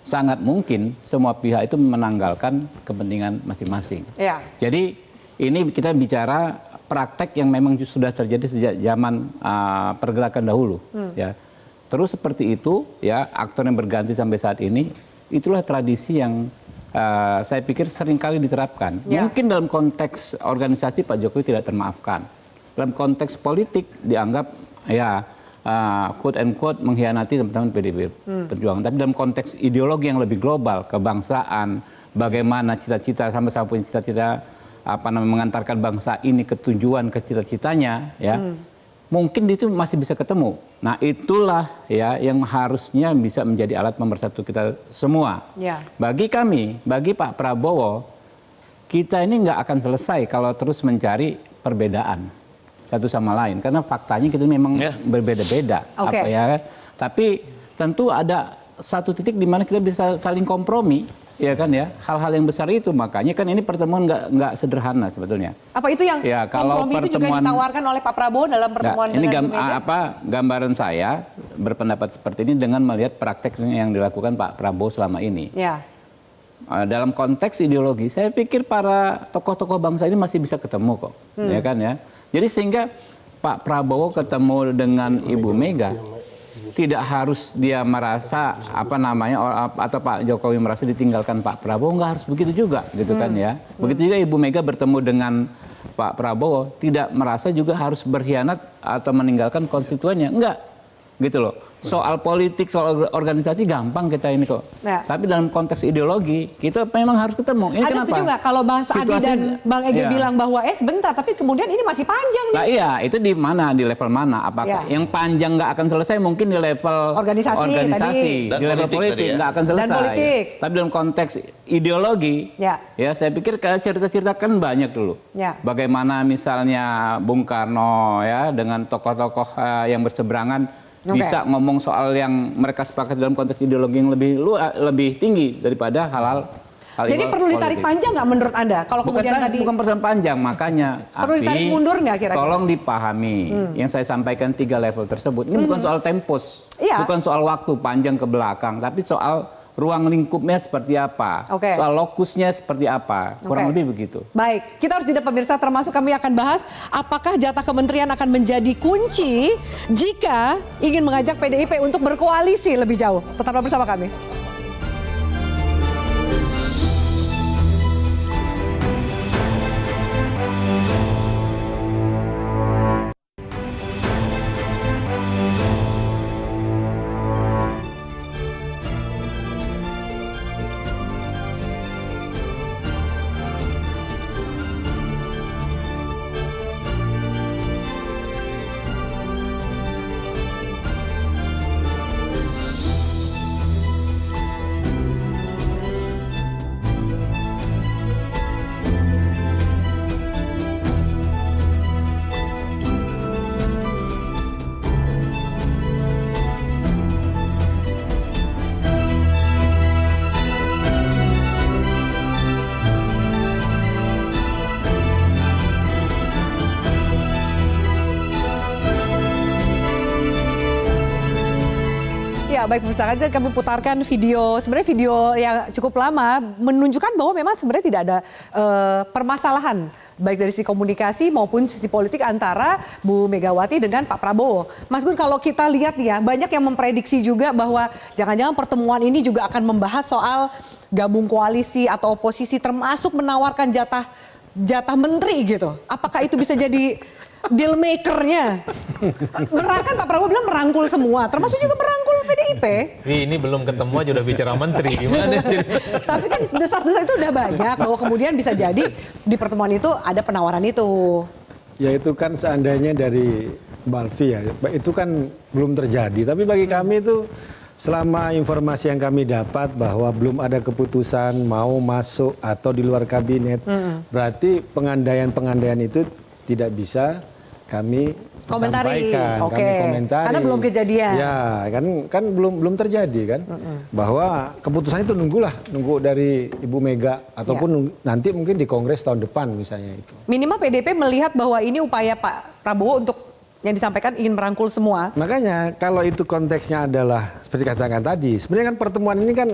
sangat mungkin semua pihak itu menanggalkan kepentingan masing-masing. Ya. Jadi ini kita bicara praktek yang memang sudah terjadi sejak zaman pergerakan dahulu. Ya. Terus seperti itu, ya, aktor yang berganti sampai saat ini, itulah tradisi yang saya pikir seringkali diterapkan. Ya. Mungkin dalam konteks organisasi Pak Jokowi tidak termaafkan. Dalam konteks politik dianggap ya quote and quote mengkhianati teman-teman PDIP Perjuangan. Tapi dalam konteks ideologi yang lebih global, kebangsaan, bagaimana cita-cita sama-sama punya cita-cita mengantarkan bangsa ini ke tujuan, ke cita-citanya, ya. Mungkin itu masih bisa ketemu. Nah, itulah ya yang harusnya bisa menjadi alat pemersatu kita semua. Ya. Bagi kami, bagi Pak Prabowo, kita ini nggak akan selesai kalau terus mencari perbedaan satu sama lain, karena faktanya kita memang berbeda-beda. Okay. Ya. Tapi tentu ada satu titik di mana kita bisa saling kompromi. Ya kan ya, hal-hal yang besar itu, makanya kan ini pertemuan nggak sederhana sebetulnya. Apa itu yang ya, kalau kompromi itu juga ditawarkan oleh Pak Prabowo dalam pertemuan ini dengan Bu Mega? Gambaran saya berpendapat seperti ini dengan melihat praktek yang dilakukan Pak Prabowo selama ini. Ya. Dalam konteks ideologi, saya pikir para tokoh-tokoh bangsa ini masih bisa ketemu kok, ya kan ya. Jadi sehingga Pak Prabowo ketemu dengan Ibu Mega, tidak harus dia merasa atau Pak Jokowi merasa ditinggalkan Pak Prabowo, nggak harus begitu juga gitu kan ya. Begitu juga Ibu Mega bertemu dengan Pak Prabowo tidak merasa juga harus berkhianat atau meninggalkan konstituennya, enggak gitu loh. Soal politik, soal organisasi gampang kita ini kok. Ya. Tapi dalam konteks ideologi kita memang harus ketemu. Ini ada kenapa? Setuju nggak kalau Bang Saadi dan Bang Ege bilang bahwa sebentar, tapi kemudian ini masih panjang nih. Nah iya, itu di mana, di level mana? Apakah yang panjang nggak akan selesai mungkin di level organisasi di level politik nggak akan selesai. Dan politik. Tapi dalam konteks ideologi, ya saya pikir cerita-cerita kan banyak dulu. Ya. Bagaimana misalnya Bung Karno ya dengan tokoh-tokoh yang berseberangan bisa ngomong soal yang mereka sepakat dalam konteks ideologi yang lebih tinggi daripada hal-hal. Jadi perlu ditarik panjang nggak menurut Anda? Kalau kemudian tadi bukan persoalan panjang, makanya perlu ditarik mundur nggak kira-kira? Tolong dipahami yang saya sampaikan 3 level tersebut. Ini bukan soal tempus, bukan soal waktu panjang ke belakang, tapi soal ruang lingkupnya seperti apa, soal lokusnya seperti apa, kurang lebih begitu. Baik, kita harus jeda pemirsa, termasuk kami akan bahas apakah jatah kementerian akan menjadi kunci jika ingin mengajak PDIP untuk berkoalisi lebih jauh. Tetaplah bersama kami. Baik, misalkan kami putarkan video, sebenarnya video yang cukup lama menunjukkan bahwa memang sebenarnya tidak ada permasalahan baik dari sisi komunikasi maupun sisi politik antara Bu Megawati dengan Pak Prabowo. Mas Gun, kalau kita lihat ya, banyak yang memprediksi juga bahwa jangan-jangan pertemuan ini juga akan membahas soal gabung koalisi atau oposisi, termasuk menawarkan jatah menteri gitu. Apakah itu bisa jadi deal makernya? Kan Pak Prabowo bilang merangkul semua, termasuk juga merangkul PDIP. Ini belum ketemu aja udah bicara menteri, gimana? Tapi kan desas-desus itu udah banyak bahwa kemudian bisa jadi di pertemuan itu ada penawaran itu. Ya itu kan seandainya dari Balfi ya, itu kan belum terjadi. Tapi bagi kami itu selama informasi yang kami dapat bahwa belum ada keputusan mau masuk atau di luar kabinet, berarti pengandaian itu tidak bisa kami sampaikan, kami komentari. Karena belum kejadian. Ya, kan belum terjadi kan. Bahwa keputusan itu nunggu dari Ibu Mega ataupun nanti mungkin di Kongres tahun depan misalnya itu. Minimal PDIP melihat bahwa ini upaya Pak Prabowo untuk yang disampaikan ingin merangkul semua. Makanya kalau itu konteksnya adalah seperti katakan tadi, sebenarnya kan pertemuan ini kan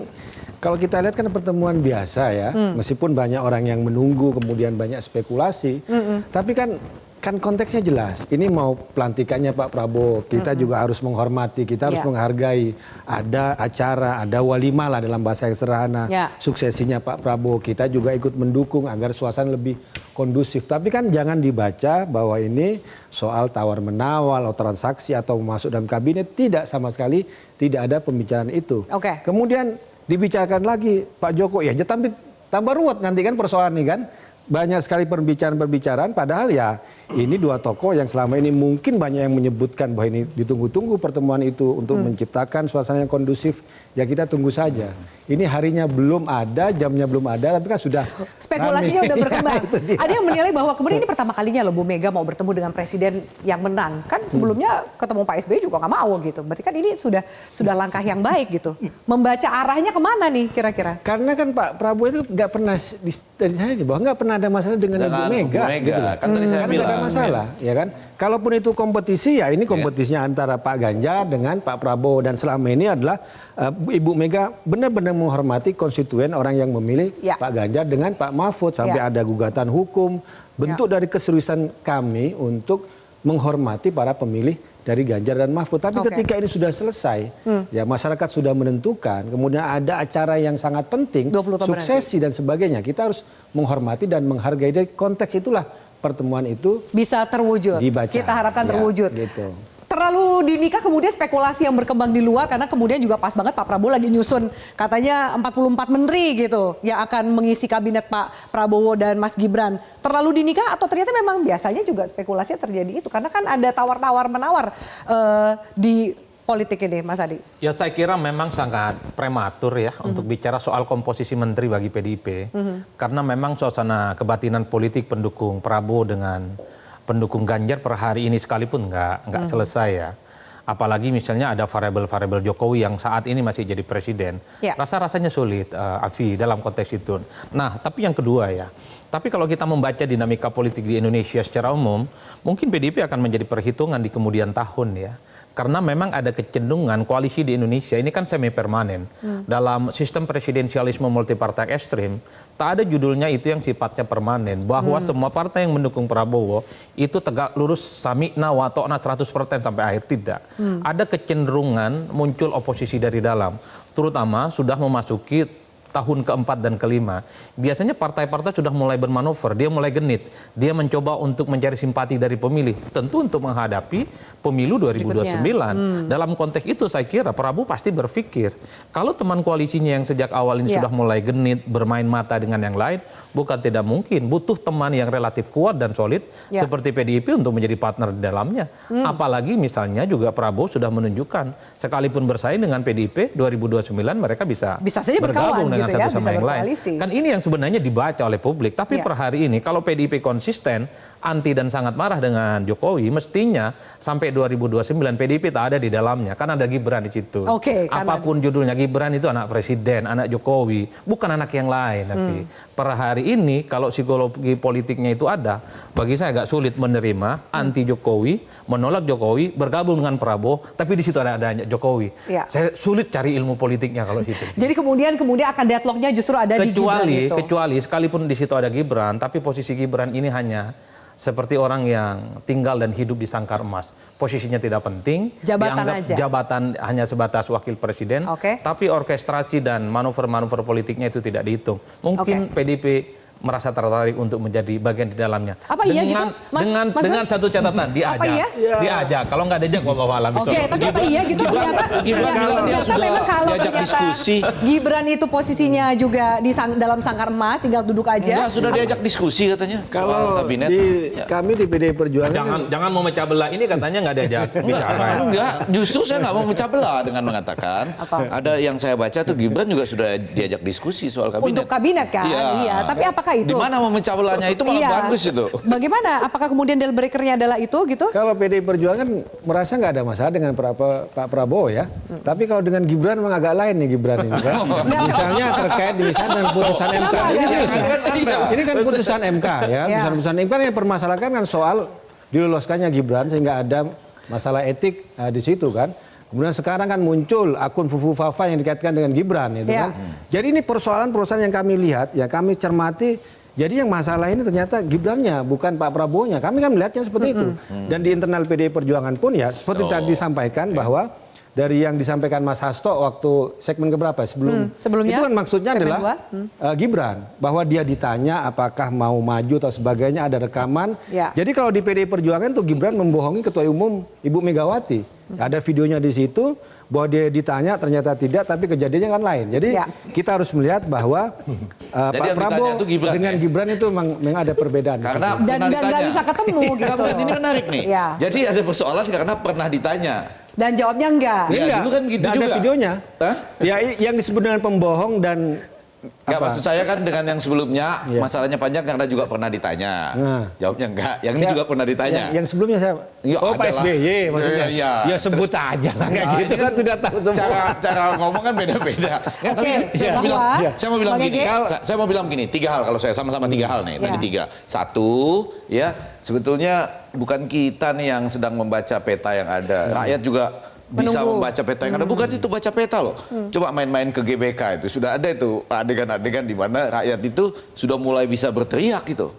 kalau kita lihat kan pertemuan biasa ya, meskipun banyak orang yang menunggu, kemudian banyak spekulasi, tapi kan konteksnya jelas. Ini mau pelantikannya Pak Prabowo, kita juga harus menghormati, kita harus menghargai. Ada acara, ada walimah lah dalam bahasa yang sederhana. Suksesinya Pak Prabowo, kita juga ikut mendukung agar suasana lebih kondusif. Tapi kan jangan dibaca bahwa ini soal tawar-menawar, atau transaksi, atau masuk dalam kabinet. Tidak, sama sekali tidak ada pembicaraan itu. Kemudian dibicarakan lagi Pak Jokowi, ya tambah ruwet nanti kan persoalan ini kan. Banyak sekali perbicaraan padahal ya ini dua tokoh yang selama ini mungkin banyak yang menyebutkan bahwa ini ditunggu-tunggu pertemuan itu untuk menciptakan suasana yang kondusif. Ya kita tunggu saja. Ini harinya belum ada, jamnya belum ada, tapi kan sudah spekulasinya udah berkembang. Ada yang menilai bahwa kemudian ini pertama kalinya loh Bu Mega mau bertemu dengan presiden yang menang. Kan sebelumnya ketemu Pak SBY juga nggak mau gitu. Berarti kan ini sudah langkah yang baik gitu. Membaca arahnya kemana nih kira-kira? Karena kan Pak Prabowo itu nggak pernah dari saya bahwa nggak pernah ada masalah dengan Ibu Mega. Gitu loh. Kan tadi saya bilang. Nggak ada masalah, ya kan? Kalaupun itu kompetisi ya ini kompetisinya antara Pak Ganjar dengan Pak Prabowo, dan selama ini adalah Ibu Mega benar-benar menghormati konstituen orang yang memilih Pak Ganjar dengan Pak Mahfud sampai ada gugatan hukum, bentuk dari keseriusan kami untuk menghormati para pemilih dari Ganjar dan Mahfud. Tapi ketika ini sudah selesai, ya masyarakat sudah menentukan, kemudian ada acara yang sangat penting, suksesi dan sebagainya, kita harus menghormati dan menghargai. Dari konteks itulah pertemuan itu bisa terwujud. Dibaca. Kita harapkan terwujud. Gitu. Terlalu dini kah kemudian spekulasi yang berkembang di luar, karena kemudian juga pas banget Pak Prabowo lagi nyusun katanya 44 menteri gitu yang akan mengisi kabinet Pak Prabowo dan Mas Gibran. Terlalu dini kah atau ternyata memang biasanya juga spekulasinya terjadi itu? Karena kan ada tawar-tawar menawar di politik ini, Mas Adi. Ya saya kira memang sangat prematur ya untuk bicara soal komposisi menteri bagi PDIP. Karena memang suasana kebatinan politik pendukung Prabowo dengan pendukung Ganjar per hari ini sekalipun nggak selesai ya. Apalagi misalnya ada variabel-variabel Jokowi yang saat ini masih jadi presiden. Rasa-rasanya sulit, Afi, dalam konteks itu. Nah, tapi yang kedua ya. Tapi kalau kita membaca dinamika politik di Indonesia secara umum, mungkin PDIP akan menjadi perhitungan di kemudian tahun ya. Karena memang ada kecenderungan koalisi di Indonesia ini kan semi permanen. Dalam sistem presidensialisme multipartai ekstrim, tak ada judulnya itu yang sifatnya permanen. Bahwa semua partai yang mendukung Prabowo itu tegak lurus samikna wa ta'na 100% sampai akhir, tidak. Ada kecenderungan muncul oposisi dari dalam. Terutama sudah memasuki tahun keempat dan kelima, biasanya partai-partai sudah mulai bermanuver, dia mulai genit, dia mencoba untuk mencari simpati dari pemilih, tentu untuk menghadapi pemilu 2029. Dalam konteks itu saya kira Prabowo pasti berpikir, kalau teman koalisinya yang sejak awal ini sudah mulai genit, bermain mata dengan yang lain, bukan tidak mungkin, butuh teman yang relatif kuat dan solid seperti PDIP untuk menjadi partner di dalamnya. Apalagi misalnya juga Prabowo sudah menunjukkan, sekalipun bersaing dengan PDIP, 2029 mereka bisa saja bergabung dengan gitu satu sama yang lain. berkoalisi. Kan ini yang sebenarnya dibaca oleh publik. Tapi per hari ini kalau PDIP konsisten, anti dan sangat marah dengan Jokowi, mestinya sampai 2029 PDIP tak ada di dalamnya. Kan ada Gibran di situ. Apapun judulnya, Gibran itu anak presiden, anak Jokowi, bukan anak yang lain. Tapi per hari ini kalau psikologi politiknya itu ada, bagi saya agak sulit menerima anti Jokowi, menolak Jokowi, bergabung dengan Prabowo, tapi di situ ada Jokowi. Saya sulit cari ilmu politiknya kalau situ. Jadi kemudian akan deadlocknya justru ada di Gibran itu. Kecuali sekalipun di situ ada Gibran, tapi posisi Gibran ini hanya seperti orang yang tinggal dan hidup di sangkar emas. Posisinya tidak penting, jabatan hanya sebatas wakil presiden, tapi orkestrasi dan manuver-manuver politiknya itu tidak dihitung. Mungkin PDIP merasa tertarik untuk menjadi bagian di dalamnya. Apa iya gitu? Dengan satu catatan, diajak. Kalau nggak diajak, wallahu a'lam. Tapi apa iya gitu? Ternyata memang kalau diskusi. Gibran itu posisinya juga dalam sangkar emas, tinggal duduk aja. Enggak, sudah diajak diskusi katanya. Kalau kabinet. Kami di PDI Perjuangan jangan mau memecah belah. Ini katanya nggak diajak bicara. Enggak, justru saya nggak mau memecah belah dengan mengatakan ada yang saya baca tuh Gibran juga sudah diajak diskusi soal kabinet. Untuk kabinet kan? Iya. Tapi apakah itu? Di mana memecah belahnya itu malah bagus itu. Bagaimana? Apakah kemudian deal breaker-nya adalah itu gitu? Kalau PDI Perjuangan merasa nggak ada masalah dengan Pak Prabowo ya. Tapi kalau dengan Gibran memang agak lain nih Gibran ini kan. Misalnya terkait dengan putusan MK. Ini kan putusan MK ya. Putusan MK yang permasalahkan kan soal diloloskannya Gibran sehingga ada masalah etik di situ kan. Kemudian sekarang kan muncul akun Fufu Fafa yang dikaitkan dengan Gibran itu kan. Jadi ini persoalan-persoalan yang kami lihat, ya kami cermati. Jadi yang masalah ini ternyata Gibrannya, bukan Pak Prabowo-nya. Kami kan melihatnya seperti itu. Dan di internal PDI Perjuangan pun ya seperti tadi disampaikan bahwa dari yang disampaikan Mas Hasto waktu segmen keberapa sebelumnya itu kan maksudnya adalah Gibran, bahwa dia ditanya apakah mau maju atau sebagainya, ada rekaman. Jadi kalau di PDI Perjuangan tuh Gibran membohongi Ketua Umum Ibu Megawati. Ada videonya di situ bahwa dia ditanya ternyata tidak, tapi kejadiannya kan lain. Jadi kita harus melihat bahwa Pak Prabowo dengan Gibran itu memang ada perbedaan. Karena dan nggak bisa ketemu gitu. Ini menarik nih. Jadi ada persoalan karena pernah ditanya. Dan jawabnya enggak. Ya, dulu kan gitu juga. Ada videonya. Ya yang disebut dengan pembohong dan Enggak, maksud saya kan dengan yang sebelumnya masalahnya panjang karena juga pernah ditanya. Jawabnya enggak. Yang ini juga pernah ditanya. Yang sebelumnya saya Pak SBY maksudnya. Ya sebut aja lah kayak gitu kan sudah tahu semua. Cara ngomong kan beda-beda. Tapi saya mau bilang gini. Saya mau bilang gini, 3 hal kalau saya sama-sama 3 hal nih. Tadi 3. 1, ya sebetulnya bukan kita nih yang sedang membaca peta yang ada. Rakyat juga bisa membaca peta yang ada, bukan itu baca peta loh. Coba main-main ke GBK itu sudah ada itu adegan-adegan di mana rakyat itu sudah mulai bisa berteriak gitu,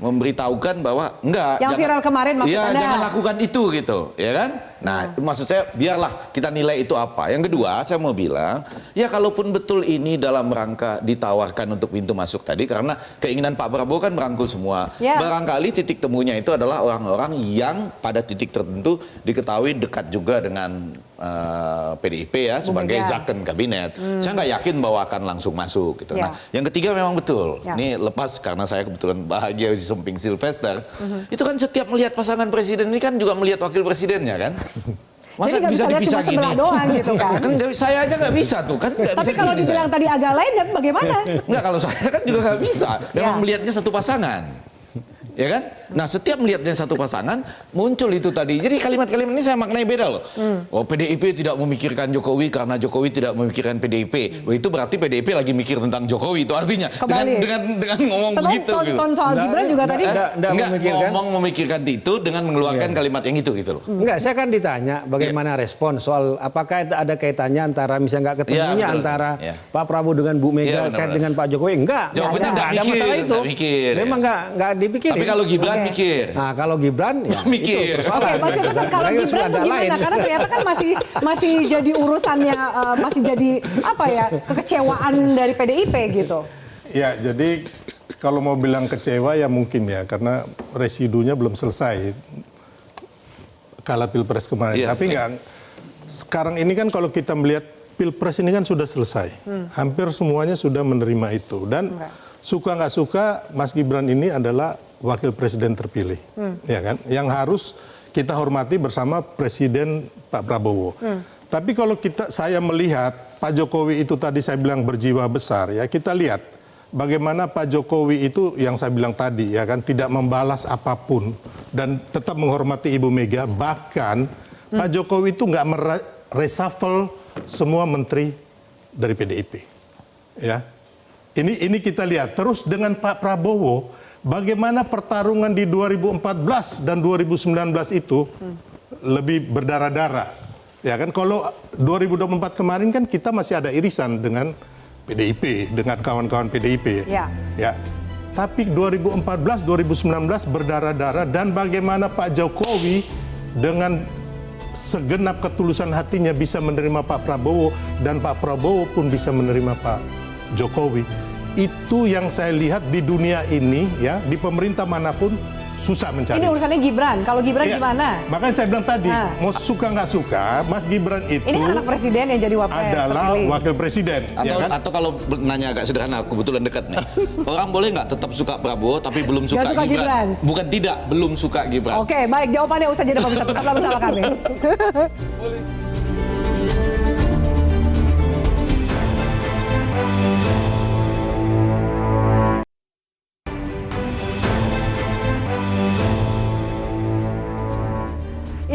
memberitahukan bahwa enggak. Yang viral kemarin maksud Anda. Jangan lakukan itu gitu, ya kan? Nah, maksud saya biarlah kita nilai itu apa. Yang kedua, saya mau bilang, ya kalaupun betul ini dalam rangka ditawarkan untuk pintu masuk tadi, karena keinginan Pak Prabowo kan merangkul semua. Barangkali titik temunya itu adalah orang-orang yang pada titik tertentu diketahui dekat juga dengan PDIP ya sebagai zakon kabinet. Saya nggak yakin bahwa akan langsung masuk gitu. Nah, yang ketiga memang betul. Ini lepas karena saya kebetulan bahagia di samping Sylvester. Itu kan setiap melihat pasangan presiden ini kan juga melihat wakil presidennya kan. Masa jadi bisa dipisah gini? Doang gitu kan? Saya aja nggak bisa tuh kan. Tapi kalau dibilang tadi agak lain, bagaimana? Enggak, kalau saya kan juga nggak bisa. Memang melihatnya satu pasangan. Ya kan? Nah, setiap melihatnya satu pasangan muncul itu tadi. Jadi kalimat-kalimat ini saya maknai beda loh. Oh, PDIP tidak memikirkan Jokowi karena Jokowi tidak memikirkan PDIP. Oh, itu berarti PDIP lagi mikir tentang Jokowi itu artinya. Dengan ngomong begitu gitu. Soal Gibran juga tadi enggak ngomong memikirkan itu dengan mengeluarkan kalimat yang itu gitu loh. Enggak, saya kan ditanya bagaimana respon soal apakah ada kaitannya antara misalnya nggak ketemunya antara Pak Prabowo dengan Bu Mega kait dengan Pak Jokowi. Enggak. Jawabannya enggak ada masalah itu. Memang enggak dipikirin. Tapi kalau Gibran mikir. Nah, kalau Gibran ya mikir. Mas Gibran, kalau Gibran itu gimana? Karena ternyata kan masih jadi urusannya, masih jadi apa ya, kekecewaan dari PDIP gitu. Ya, jadi kalau mau bilang kecewa ya mungkin ya, karena residunya belum selesai. Kalah Pilpres kemarin. Tapi sekarang ini kan kalau kita melihat Pilpres ini kan sudah selesai. Hampir semuanya sudah menerima itu. Dan suka nggak suka, Mas Gibran ini adalah wakil presiden terpilih, ya kan? Yang harus kita hormati bersama Presiden Pak Prabowo. Tapi kalau saya melihat Pak Jokowi itu tadi saya bilang berjiwa besar, ya kita lihat bagaimana Pak Jokowi itu yang saya bilang tadi, ya kan, tidak membalas apapun dan tetap menghormati Ibu Mega. Bahkan Pak Jokowi itu nggak mereshuffle semua menteri dari PDIP, ya. Ini kita lihat terus dengan Pak Prabowo. Bagaimana pertarungan di 2014 dan 2019 itu lebih berdarah-darah. Ya kan, kalau 2024 kemarin kan kita masih ada irisan dengan PDIP, dengan kawan-kawan PDIP. Ya. Tapi 2014, 2019 berdarah-darah, dan bagaimana Pak Jokowi dengan segenap ketulusan hatinya bisa menerima Pak Prabowo, dan Pak Prabowo pun bisa menerima Pak Jokowi. Itu yang saya lihat di dunia ini, ya, di pemerintah manapun susah mencari. Ini urusannya Gibran. Kalau Gibran gimana? Makanya saya bilang tadi, mau suka nggak suka, Mas Gibran itu ini kan anak presiden yang jadi wakil presiden. Atau kalau nanya agak sederhana, kebetulan dekat nih. Orang boleh nggak tetap suka Prabowo tapi belum suka Gibran? Bukan tidak, belum suka Gibran. Oke, baik, jawabannya usah jeda pemirsa. Tetaplah bersama kami.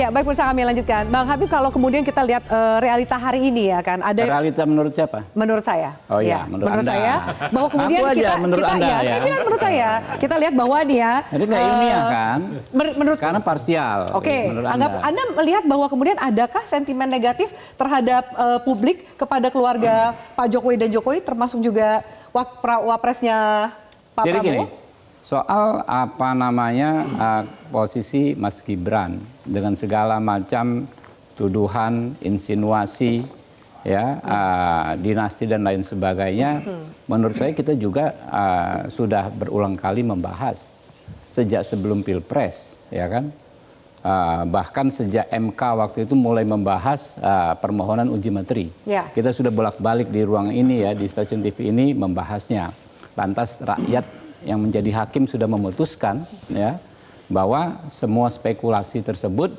Ya, baik, pemirsa, kami lanjutkan. Bang Habib, kalau kemudian kita lihat realita hari ini ya kan, ada realita menurut siapa? Menurut saya. Oh iya, menurut Anda. saya bahwa kemudian Aku aja, menurut Anda, ya. saya bilang menurut saya. Kita lihat bahwa dia Jadi nggak ilmiah kan? Menurut karena parsial. Oke, Anda melihat bahwa kemudian adakah sentimen negatif terhadap publik kepada keluarga Pak Jokowi dan Jokowi, termasuk juga wapresnya Pak Jadi Prabowo? gini, soal apa namanya posisi Mas Gibran dengan segala macam tuduhan, insinuasi, ya dinasti dan lain sebagainya, menurut saya kita juga sudah berulang kali membahas sejak sebelum Pilpres, ya kan? Bahkan sejak MK waktu itu mulai membahas permohonan uji materi. Ya. Kita sudah bolak-balik di ruang ini ya, di stasiun TV ini membahasnya. Lantas rakyat yang menjadi hakim sudah memutuskan ya bahwa semua spekulasi tersebut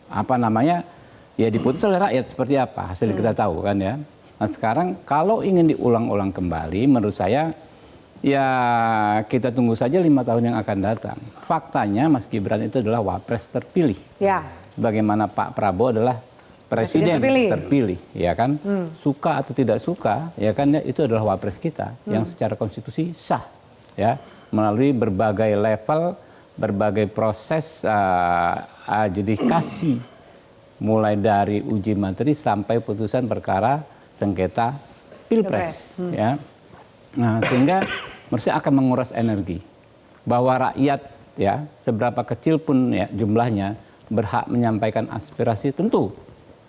apa namanya ya diputus oleh rakyat seperti apa hasil kita tahu kan ya. Nah sekarang kalau ingin diulang-ulang kembali menurut saya ya kita tunggu saja 5 tahun yang akan datang. Faktanya Mas Gibran itu adalah wapres terpilih. Ya. Sebagaimana Pak Prabowo adalah presiden terpilih, ya kan? Suka atau tidak suka, ya kan? Itu adalah wapres kita yang secara konstitusi sah, ya, melalui berbagai level, berbagai proses adjudikasi, mulai dari uji materi sampai putusan perkara sengketa pilpres, ya. Nah, sehingga menurut saya akan menguras energi bahwa rakyat, ya, seberapa kecil pun ya jumlahnya berhak menyampaikan aspirasi tentu.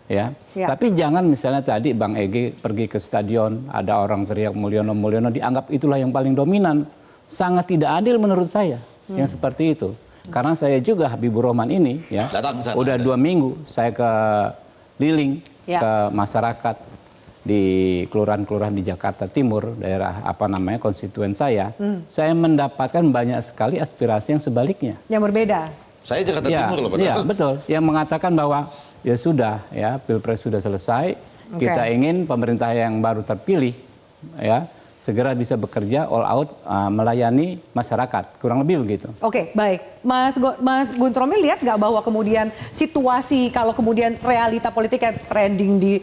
Ya. Tapi jangan misalnya tadi Bang Egy pergi ke stadion, ada orang teriak Mulyono, dianggap itulah yang paling dominan. Sangat tidak adil menurut saya yang seperti itu. Karena saya juga Habibur Rahman ini ya, udah 2 minggu saya keliling ke masyarakat di kelurahan-kelurahan di Jakarta Timur, daerah apa namanya konstituen saya. Saya mendapatkan banyak sekali aspirasi yang sebaliknya. Yang berbeda. Saya Jakarta Timur loh. Iya, betul. Yang mengatakan bahwa ya sudah, ya Pilpres sudah selesai. Kita ingin pemerintah yang baru terpilih, ya segera bisa bekerja all out melayani masyarakat, kurang lebih begitu. Oke, baik. Mas Guntur Romli lihat nggak bahwa kemudian situasi kalau kemudian realita politiknya trending di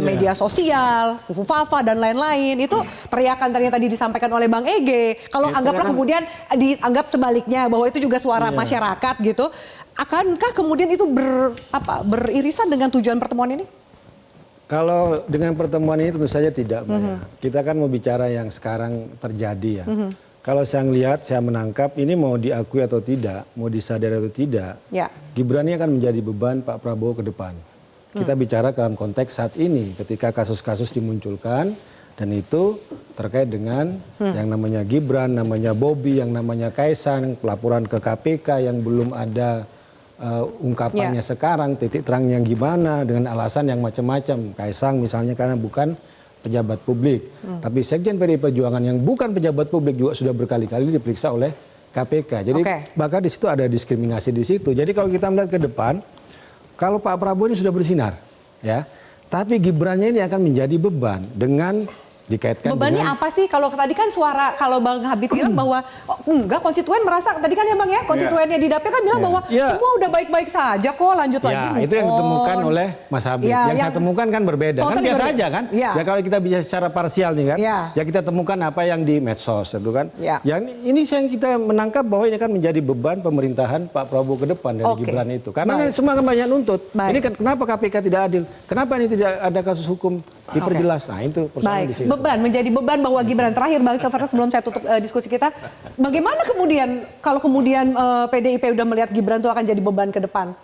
media sosial, Fufu-Fafa dan lain-lain itu teriakan tadi disampaikan oleh Bang Egy. Kalau anggaplah kemudian dianggap sebaliknya bahwa itu juga suara masyarakat gitu, akankah kemudian itu beririsan dengan tujuan pertemuan ini? Kalau dengan pertemuan ini tentu saja tidak, Mbak. Ya. Kita kan mau bicara yang sekarang terjadi ya. Kalau saya melihat, saya menangkap ini mau diakui atau tidak, mau disadari atau tidak, Gibran ini akan menjadi beban Pak Prabowo ke depan. Kita bicara dalam konteks saat ini, ketika kasus-kasus dimunculkan, dan itu terkait dengan yang namanya Gibran, namanya Bobi, yang namanya Kaisang, pelaporan ke KPK yang belum ada ungkapannya sekarang, titik terangnya gimana, dengan alasan yang macam-macam. Kaisang misalnya karena bukan pejabat publik. Tapi Sekjen PDI Perjuangan yang bukan pejabat publik juga sudah berkali-kali diperiksa oleh KPK. Jadi bahkan di situ ada diskriminasi di situ. Jadi kalau kita melihat ke depan, kalau Pak Prabowo ini sudah bersinar, ya, tapi Gibrannya ini akan menjadi beban dengan dikaitkan bebannya dengan, apa sih? Kalau tadi kan suara, kalau Bang Habib bilang bahwa enggak, konstituen merasa, tadi kan ya Bang ya, konstituennya di dapil kan bilang bahwa semua udah baik-baik saja kok, lanjut lagi. Itu yang ditemukan oleh Mas Habib. Yang saya temukan kan berbeda. Kan biasa aja kan? Ya kalau kita bisa secara parsial nih kan, ya kita temukan apa yang di medsos itu kan. Yang ini yang kita menangkap bahwa ini kan menjadi beban pemerintahan Pak Prabowo ke depan dari Gibran itu. Karena semua kan banyak nuntut. Ini kan kenapa KPK tidak adil? Kenapa ini tidak ada kasus hukum diperjelas? Nah itu persoalan di sini. Menjadi beban bahwa Gibran. Terakhir Bang Silver, sebelum saya tutup diskusi kita, bagaimana kemudian kalau kemudian PDIP udah melihat Gibran itu akan jadi beban ke depan?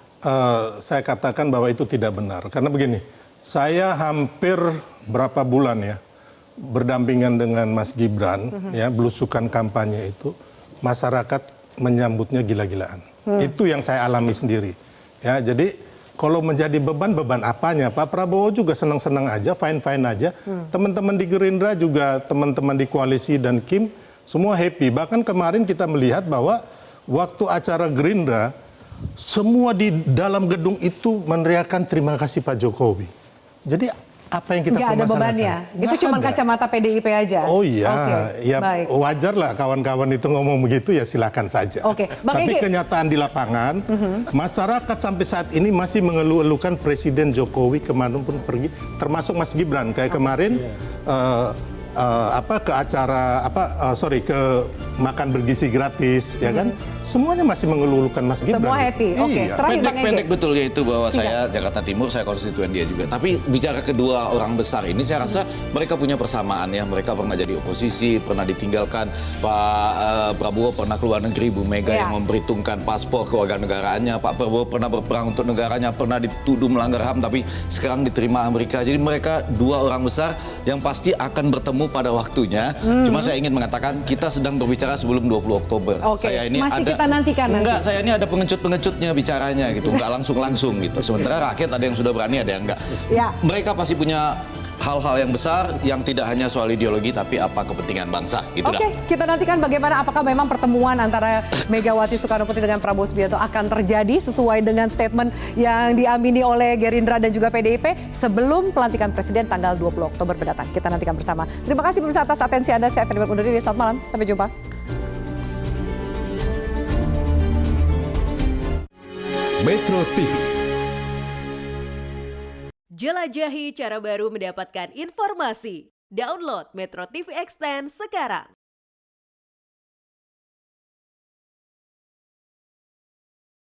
Saya katakan bahwa itu tidak benar, karena begini, saya hampir berapa bulan ya berdampingan dengan Mas Gibran, ya belusukan kampanye itu, masyarakat menyambutnya gila-gilaan. Itu yang saya alami sendiri. Ya, jadi kalau menjadi beban apanya? Pak Prabowo juga senang-senang aja, fine-fine aja. Teman-teman di Gerindra juga, teman-teman di koalisi dan Kim, semua happy. Bahkan kemarin kita melihat bahwa waktu acara Gerindra, semua di dalam gedung itu meneriakan terima kasih Pak Jokowi. Jadi apa yang kita nggak ada permasalahkan? bebannya. Itu Nggak cuma ada. kacamata PDIP aja. Oh iya, Oke, ya baik. wajar lah kawan-kawan itu ngomong begitu ya silakan saja. Oke, Bang Tapi Egi. kenyataan di lapangan, masyarakat sampai saat ini masih mengeluh-elukan Presiden Jokowi kemanapun pergi, termasuk Mas Gibran. Kayak kemarin ke acara ke makan bergizi gratis, ya kan? Semuanya masih mengeluh-elukan Mas Gibran. Semua happy. Oke, Iya. terakhir Bang Pendek Egi. betul yaitu bahwa saya Jakarta Timur, saya konstituen dia juga. Tapi bicara kedua orang besar ini, saya rasa mereka punya persamaan ya. Mereka pernah jadi oposisi, pernah ditinggalkan. Pak Prabowo pernah keluar negeri, Bu Mega yang memperhitungkan paspor kewarganegaraannya. Pak Prabowo pernah berperang untuk negaranya, pernah dituduh melanggar HAM, tapi sekarang diterima Amerika. Jadi mereka dua orang besar yang pasti akan bertemu pada waktunya. Cuma saya ingin mengatakan kita sedang berbicara sebelum 20 Oktober. Oke, Saya ini masih ada kita nantikan nanti. enggak, saya ini ada pengecut-pengecutnya bicaranya gitu, enggak langsung gitu. Sementara rakyat ada yang sudah berani, ada yang enggak. Ya. Mereka pasti punya hal-hal yang besar yang tidak hanya soal ideologi tapi apa kepentingan bangsa. Itu Oke, kita nantikan bagaimana apakah memang pertemuan antara Megawati Soekarno Putri dengan Prabowo Subianto akan terjadi sesuai dengan statement yang diamini oleh Gerindra dan juga PDIP sebelum pelantikan Presiden tanggal 20 Oktober mendatang. Kita nantikan bersama. Terima kasih pemirsa atas atensi Anda. Saya Ferdinand undur diri. Selamat malam. Sampai jumpa. Metro TV. Jelajahi cara baru mendapatkan informasi. Download Metro TV Extend sekarang.